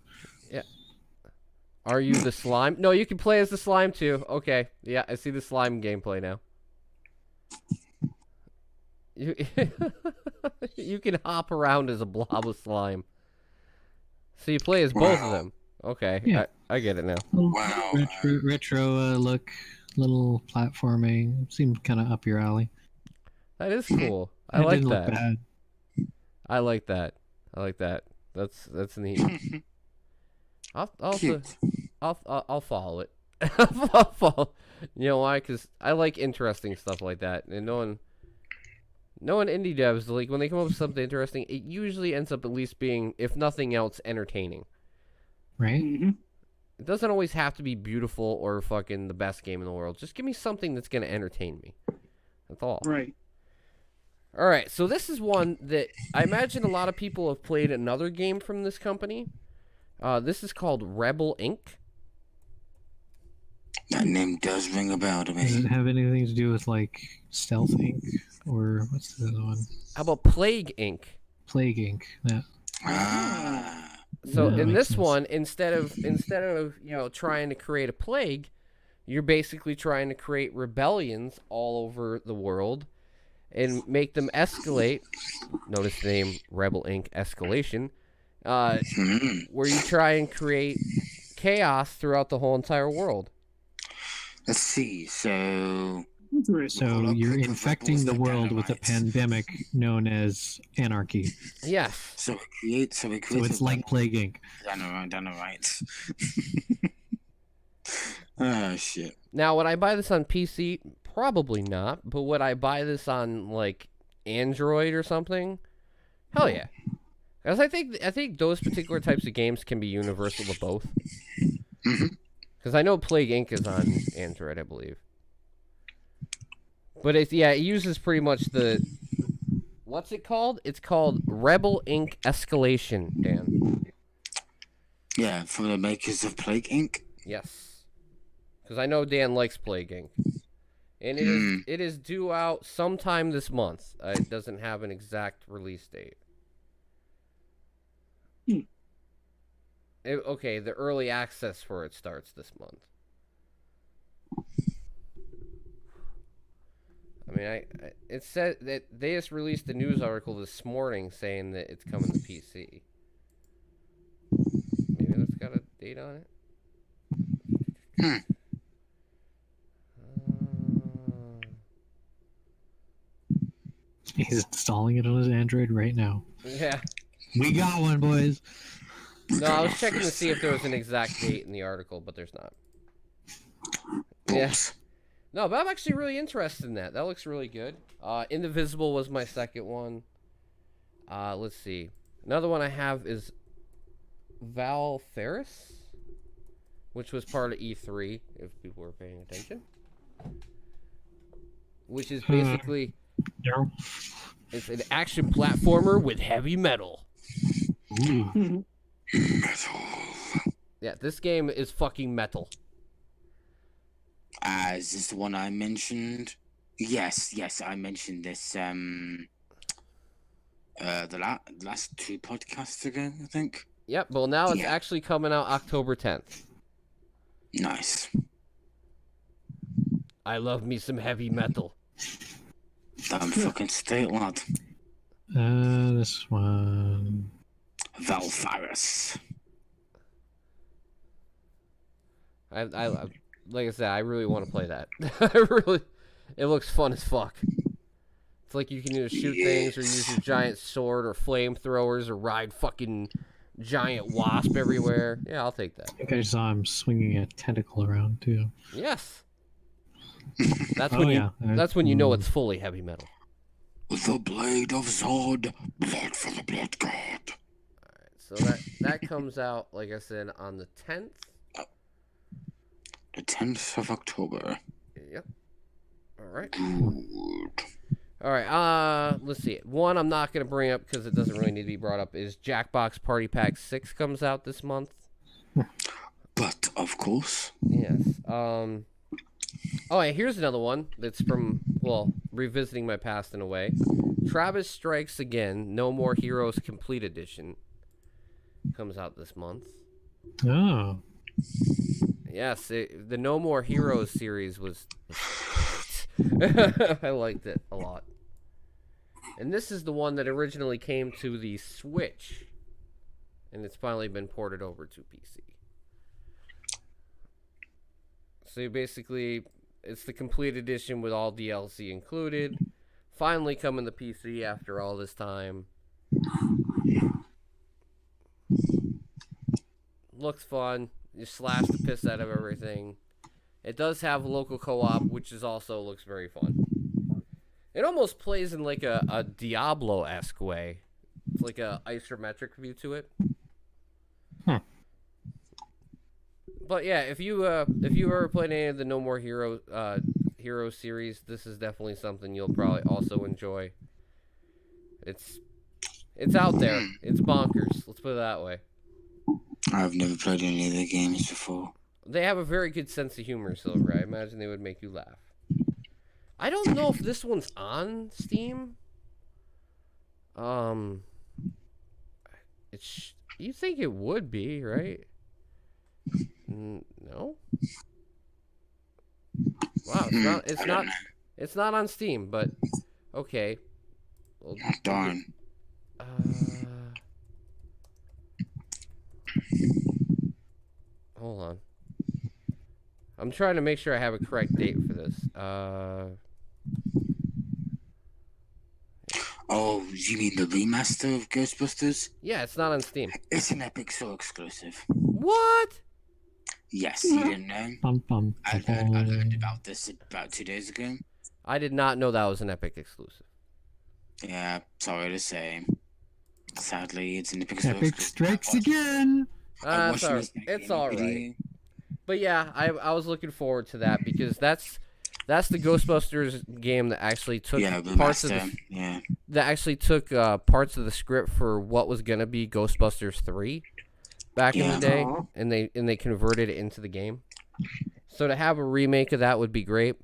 Are you the slime? No, you can play as the slime too. Okay. Yeah, I see the slime gameplay now. You can hop around as a blob of slime. So you play as both of them. Okay,
Yeah.
I get it now.
Wow.
Retro look, little platforming. Seemed kind of up your alley.
That is cool. I
It
like
didn't look
that.
bad.
I like that. I like that. That's neat. I'll
Cute.
follow it. I'll follow. You know why? Because I like interesting stuff like that, and knowing indie devs, like when they come up with something interesting, it usually ends up at least being, if nothing else, entertaining.
Right?
Mm-hmm.
It doesn't always have to be beautiful or fucking the best game in the world. Just give me something that's gonna entertain me. That's all.
Right.
All right, so this is one that I imagine a lot of people have played another game from this company. This is called Rebel Inc.
That name does ring a bell to
Does it
me.
have anything to do with like Stealth Inc. or what's the other one?
How about Plague Inc.?
Plague Inc. Yeah.
Ah.
So
Yeah,
in
makes
this
sense.
one, instead of trying to create a plague, you're basically trying to create rebellions all over the world and make them escalate. Notice the name Rebel Inc. Escalation. Where you try and create chaos throughout the whole entire world.
Let's see. So
Interesting.
So
Well,
you're
quick of
infecting
rebels
the
like
world with a
dynamite.
pandemic known as anarchy.
Yes.
So we create.
So it's like Plague Inc.
Dynamite. Oh shit.
Now, would I buy this on PC? Probably not. But would I buy this on like Android or something? Hell yeah. Because I think those particular types of games can be universal to both.
Mhm.
Because I know Plague Inc. is on Android, I believe. But it uses pretty much the... What's it called? It's called Rebel Inc. Escalation, Dan.
Yeah, from the makers of Plague Inc.
Yes. Because I know Dan likes Plague Inc. And it is due out sometime this month. It doesn't have an exact release date. Okay, the early access for it starts this month. I mean, it said that they just released a news article this morning saying that it's coming to PC. Maybe that's got a date on it.
He's installing it on his Android right now.
Yeah.
We got one, boys.
No, I was checking to see if there was an exact date in the article, but there's not. Yeah. No, but I'm actually really interested in that. That looks really good. Indivisible was my second one. Let's see. Another one I have is Val Ferris, which was part of E3, if people were paying attention. Which is basically... It's an action platformer with heavy metal.
Metal.
Yeah, this game is fucking metal.
Is this the one I mentioned? Yes, I mentioned this the last 2 podcasts ago, I think.
Yep, well now it's actually coming out October 10th.
Nice.
I love me some heavy metal.
Damn fucking state, lad.
This one.
Valfaris.
I like I said, I really want to play that. It looks fun as fuck. It's like you can either shoot things or use your giant sword or flamethrowers or ride fucking giant wasp everywhere. Yeah, I'll take that.
I think I saw him swinging a tentacle around too.
Yes. That's when that's when you know it's fully heavy metal.
The blade of Zod, blood for the blood god.
Alright, so that comes out, like I said, on the 10th.
The 10th of October.
Yep. Alright.
Good.
Alright, let's see. One I'm not going to bring up because it doesn't really need to be brought up is Jackbox Party Pack 6 comes out this month.
But, of course.
Yes. Oh, and here's another one that's from, well, revisiting my past in a way. Travis Strikes Again, No More Heroes Complete Edition comes out this month.
Oh.
Yes, the No More Heroes series was great. I liked it a lot. And this is the one that originally came to the Switch, and it's finally been ported over to PC. So basically, it's the complete edition with all DLC included. Finally coming to PC after all this time. Looks fun. You slash the piss out of everything. It does have local co-op, which is also looks very fun. It almost plays in like a Diablo-esque way. It's like a isometric view to it. But yeah, if you ever played any of the No More Hero series, this is definitely something you'll probably also enjoy. It's out there. It's bonkers. Let's put it that way.
I've never played any of their games before.
They have a very good sense of humor, Silver. I imagine they would make you laugh. I don't know if this one's on Steam. You think it would be, right? No. Wow, it's not on Steam, but okay. Well,
darn.
Hold on. I'm trying to make sure I have a correct date for this.
Oh, you mean the remaster of Ghostbusters?
Yeah, it's not on Steam.
It's an Epic Store exclusive.
What?
Yes, you didn't know? I learned about this about 2 days ago.
I did not know that was an Epic exclusive.
Yeah, sorry to say. Sadly, it's an Epic Store
Epic strikes again!
It's alright. But yeah, I was looking forward to that because that's the Ghostbusters game that actually took parts of parts of the script for what was gonna be Ghostbusters 3 back in the day, and they converted it into the game. So to have a remake of that would be great.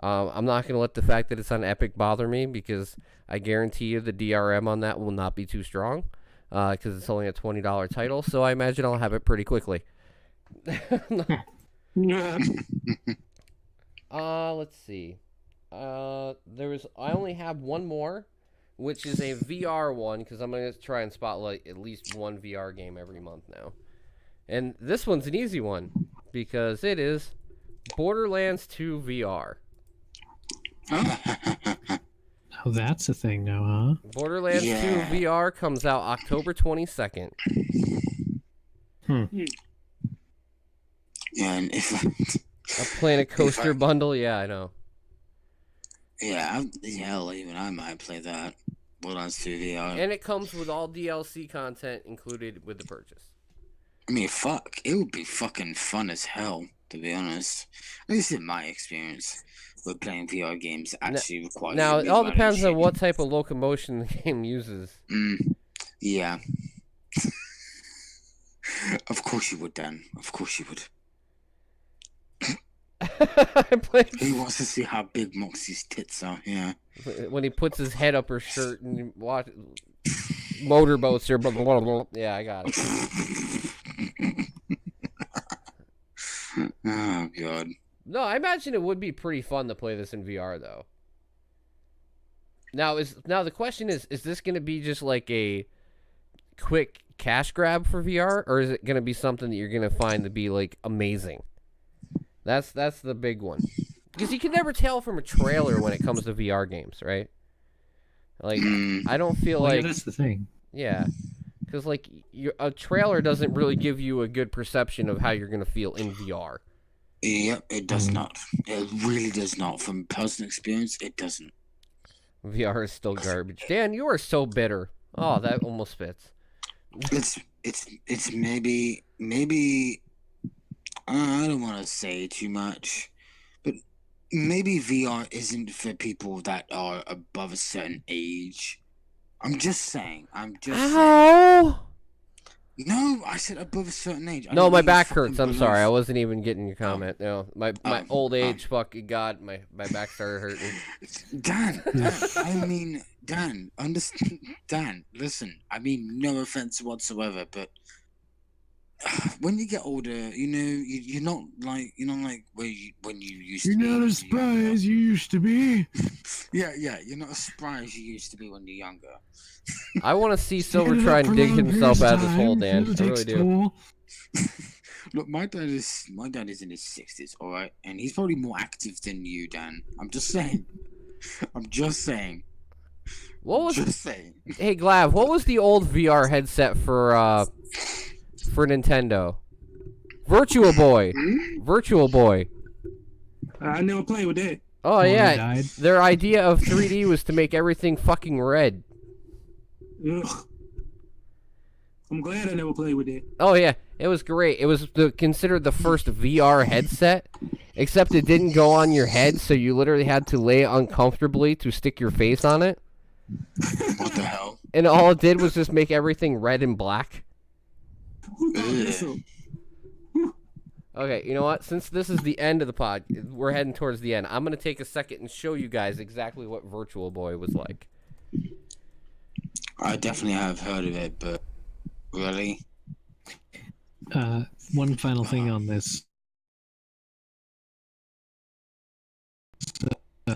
I'm not gonna let the fact that it's on Epic bother me because I guarantee you the DRM on that will not be too strong because it's only a $20 title. So I imagine I'll have it pretty quickly. Let's see. I only have one more, which is a VR one, because I'm going to try and spotlight at least one VR game every month now. And this one's an easy one, because it is Borderlands 2 VR.
Oh, that's a thing now, huh?
Borderlands 2 VR comes out October 22nd.
Yeah, and if
A Planet Coaster bundle? Yeah, I know.
Yeah, hell, even I might play that. Borderlands 2 VR.
And it comes with all DLC content included with the purchase.
I mean, fuck, it would be fucking fun as hell, to be honest. At least in my experience with playing VR games actually requires.
Now, it all depends on what type of locomotion the game uses.
Yeah. Of course you would, Dan. Of course you would. He wants to see how big Moxie's tits are, yeah.
When he puts his head up her shirt and watch motorboats here, blah, blah, blah. Yeah, I got it.
Oh, God.
No, I imagine it would be pretty fun to play this in VR, though. Now the question is this going to be just like a quick cash grab for VR, or is it going to be something that you're going to find to be, like, amazing? That's the big one. Because you can never tell from a trailer when it comes to VR games, right? Like, I don't feel like...
Yeah, that's the thing.
Yeah. Because, like, a trailer doesn't really give you a good perception of how you're going to feel in VR.
Yep, it does not. It really does not. From personal experience, it doesn't.
VR is still garbage. Dan, you are so bitter. Oh, that almost fits.
It's maybe I don't want to say too much, but maybe VR isn't for people that are above a certain age. I'm just saying.
Ow!
No, I said above a certain age.
No, my back hurts. I'm sorry. I wasn't even getting your comment. No, my old age, fucking God, my back started hurting.
Dan, I mean, Dan, understand? Dan, listen. I mean, no offense whatsoever, but when you get older, you're not like when you used to be.
You're not as spry as you used to be.
Yeah, you're not as spry as you used to be when you're younger.
I want to see Silvertrigger and dig himself out of this hole, Dan. I really do.
Look, my dad is in his 60s, all right, and he's probably more active than you, Dan. I'm just saying. Just saying.
Hey, Glav, what was the old VR headset for Nintendo? Virtual Boy. Virtual Boy.
I never played with that.
Oh, yeah. Their idea of 3D was to make everything fucking red.
Ugh. I'm glad I never played with that.
Oh, yeah. It was great. It was considered the first VR headset, except it didn't go on your head, so you literally had to lay uncomfortably to stick your face on it.
What the hell?
And all it did was just make everything red and black. Okay, you know what? Since this is the end of the pod, we're heading towards the end. I'm going to take a second and show you guys exactly what Virtual Boy was like.
I definitely have heard of it, but really?
One final thing on this.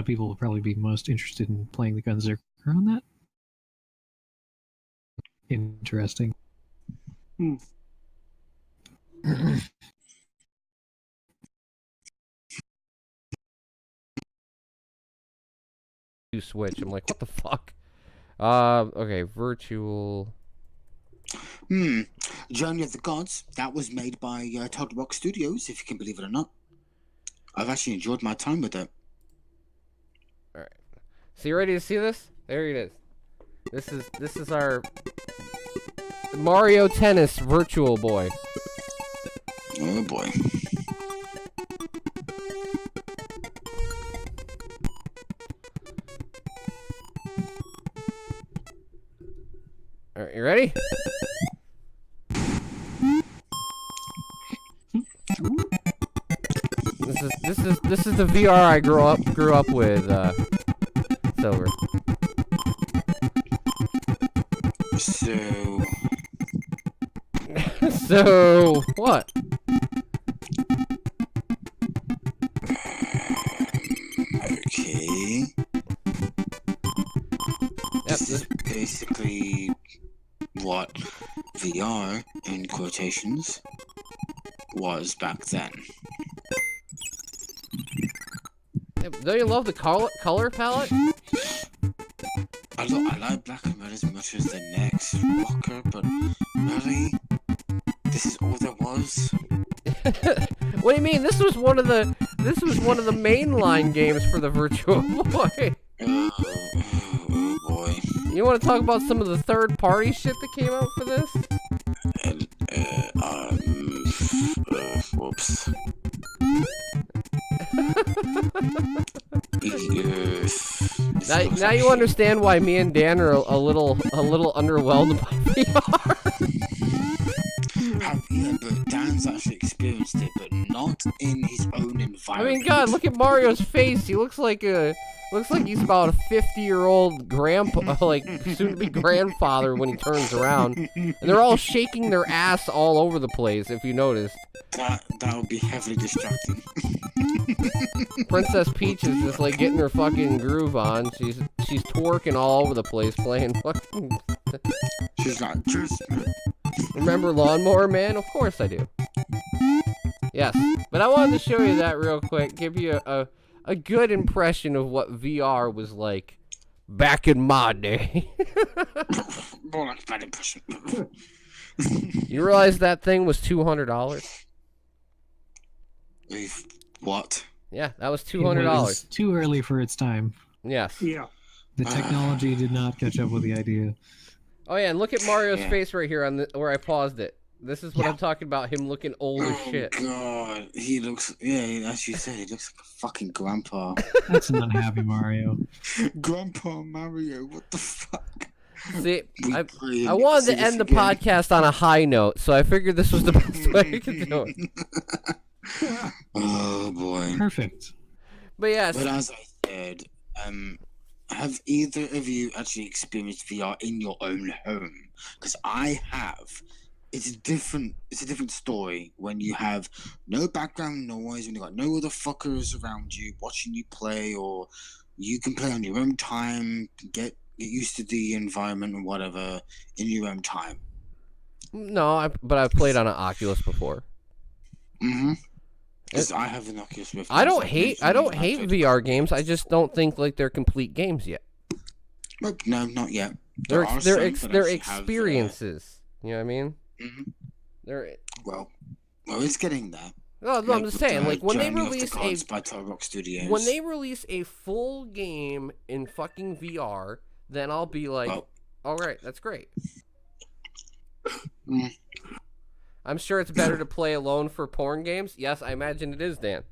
People will probably be most interested in playing the Gunzerker on that. Interesting.
You switch. I'm like, what the fuck? Okay, Virtual.
Journey of the Gods. That was made by Todd Rock Studios, if you can believe it or not. I've actually enjoyed my time with it.
All right. So you ready to see this? There it is. This is our Mario Tennis Virtual Boy.
Oh boy.
All right, you ready? This is the VR I grew up with, Silver. So what?
Okay. basically what VR, in quotations, was back then.
Don't you love the color palette?
I like black and red as much as the next rocker, but really, this is all there was.
What do you mean? This was one of the mainline games for the Virtual Boy.
Oh boy.
You want to talk about some of the third-party shit that came out for this?
Whoops.
Now you understand why me and Dan are a little underwhelmed by VR.
Yeah, but Dan's actually experienced it, but not in his own environment.
I mean, God, look at Mario's face. He looks like he's about a 50-year-old grandpa, like soon-to-be grandfather when he turns around. And they're all shaking their ass all over the place, if you noticed.
That would be heavily distracting.
Princess Peach is just like getting her fucking groove on. She's twerking all over the place, playing fucking.
She's like, just.
Remember Lawnmower Man? Of course I do. Yes, but I wanted to show you that real quick, give you a good impression of what VR was like back in my day.
More like a bad impression.
You realize that thing was $200?
What?
Yeah, that was
It
$200.
was too early for its time.
Yes.
Yeah.
The technology did not catch up with the idea.
Oh yeah, and look at Mario's face right here on where I paused it. This is what I'm talking about, him looking old as shit.
Oh god, he looks, yeah, as you said, he looks like a fucking grandpa.
That's an unhappy Mario.
Grandpa Mario, what the fuck?
See, I wanted to end the podcast on a high note, so I figured this was the best way I could do it.
Oh boy.
Perfect.
But yes.
But as I said, have either of you actually experienced VR in your own home? Because I have. It's a different story when you have no background noise, when you got no other fuckers around you watching you play, or you can play on your own time, get used to the environment and whatever in your own time.
No, but I've played on an Oculus before.
Mm-hmm. Because I have an Oculus Rift.
I don't hate VR games. I just don't think like they're complete games yet.
Nope, no, not yet.
They're experiences. You know what I mean?
Mm-hmm.
They're
well, it's getting there.
No, I'm just saying, like when they release
when
they release a full game in fucking VR, then I'll be like, all right, that's great. I'm sure it's better to play alone for porn games. Yes, I imagine it is, Dan.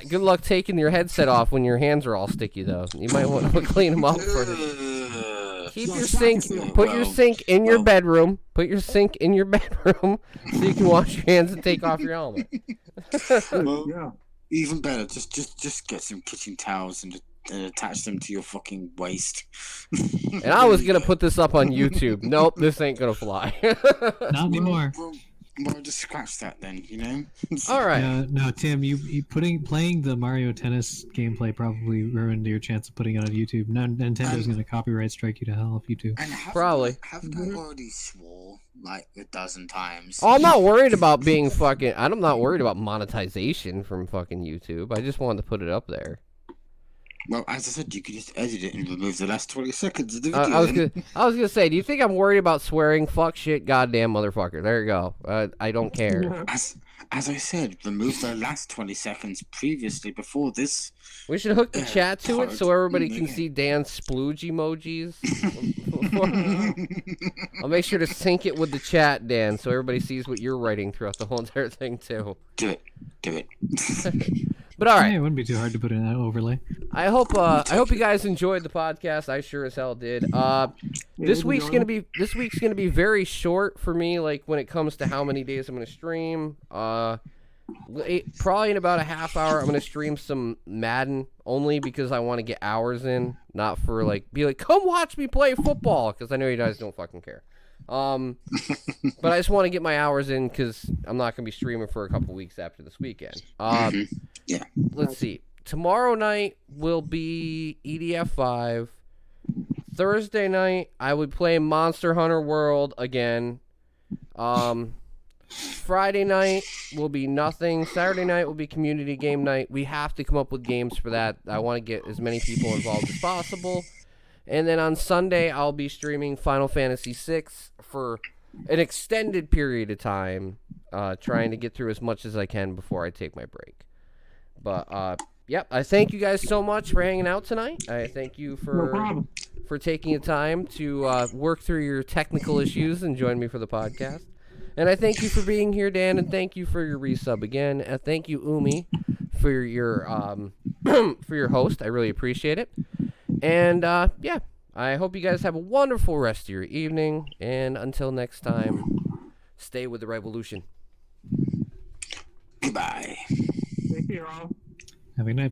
Good luck taking your headset off when your hands are all sticky, though. You might want to clean them up first. Keep your sink. Put your sink in your bedroom. Put your sink in your bedroom so you can wash your hands and take off your helmet.
Even better, just get some kitchen towels and attach them to your fucking waist.
And I was gonna put this up on YouTube. Nope, this ain't gonna fly.
Not anymore.
Well, just scratch that then, you know?
All right.
No, Tim, you playing the Mario Tennis gameplay probably ruined your chance of putting it on YouTube. Nintendo's going to copyright strike you to hell if you do.
Probably.
Haven't I already swore like a dozen times?
Oh, I'm not worried about being fucking... I'm not worried about monetization from fucking YouTube. I just wanted to put it up there.
Well, as I said, you could just edit it and remove the last 20 seconds of the video.
I was gonna say, do you think I'm worried about swearing? Fuck, shit, goddamn motherfucker. There you go. I don't care.
As I said, remove the last 20 seconds previously before this.
We should hook the chat to it so everybody can see Dan's splooge emojis. I'll make sure to sync it with the chat, Dan, so everybody sees what you're writing throughout the whole entire thing too.
Do it.
But all right,
yeah, it wouldn't be too hard to put in that overlay.
I hope you guys enjoyed the podcast. I sure as hell did. This week's gonna be very short for me. Like when it comes to how many days I'm gonna stream. Probably in about a half hour, I'm gonna stream some Madden only because I want to get hours in, not for be like, come watch me play football, because I know you guys don't fucking care. But I just want to get my hours in because I'm not gonna be streaming for a couple weeks after this weekend.
Yeah.
Let's see. Tomorrow night will be EDF 5. Thursday night, I would play Monster Hunter World again. Friday night will be nothing. Saturday night will be community game night. We have to come up with games for that. I want to get as many people involved as possible. And then on Sunday, I'll be streaming Final Fantasy VI for an extended period of time, trying to get through as much as I can before I take my break. But, yep, I thank you guys so much for hanging out tonight. I thank you for taking the time to work through your technical issues and join me for the podcast. And I thank you for being here, Dan, and thank you for your resub again. And thank you, Umi, for your for your host. I really appreciate it. And, yeah, I hope you guys have a wonderful rest of your evening. And until next time, stay with the revolution.
Goodbye.
Take care, all.
Have a good night.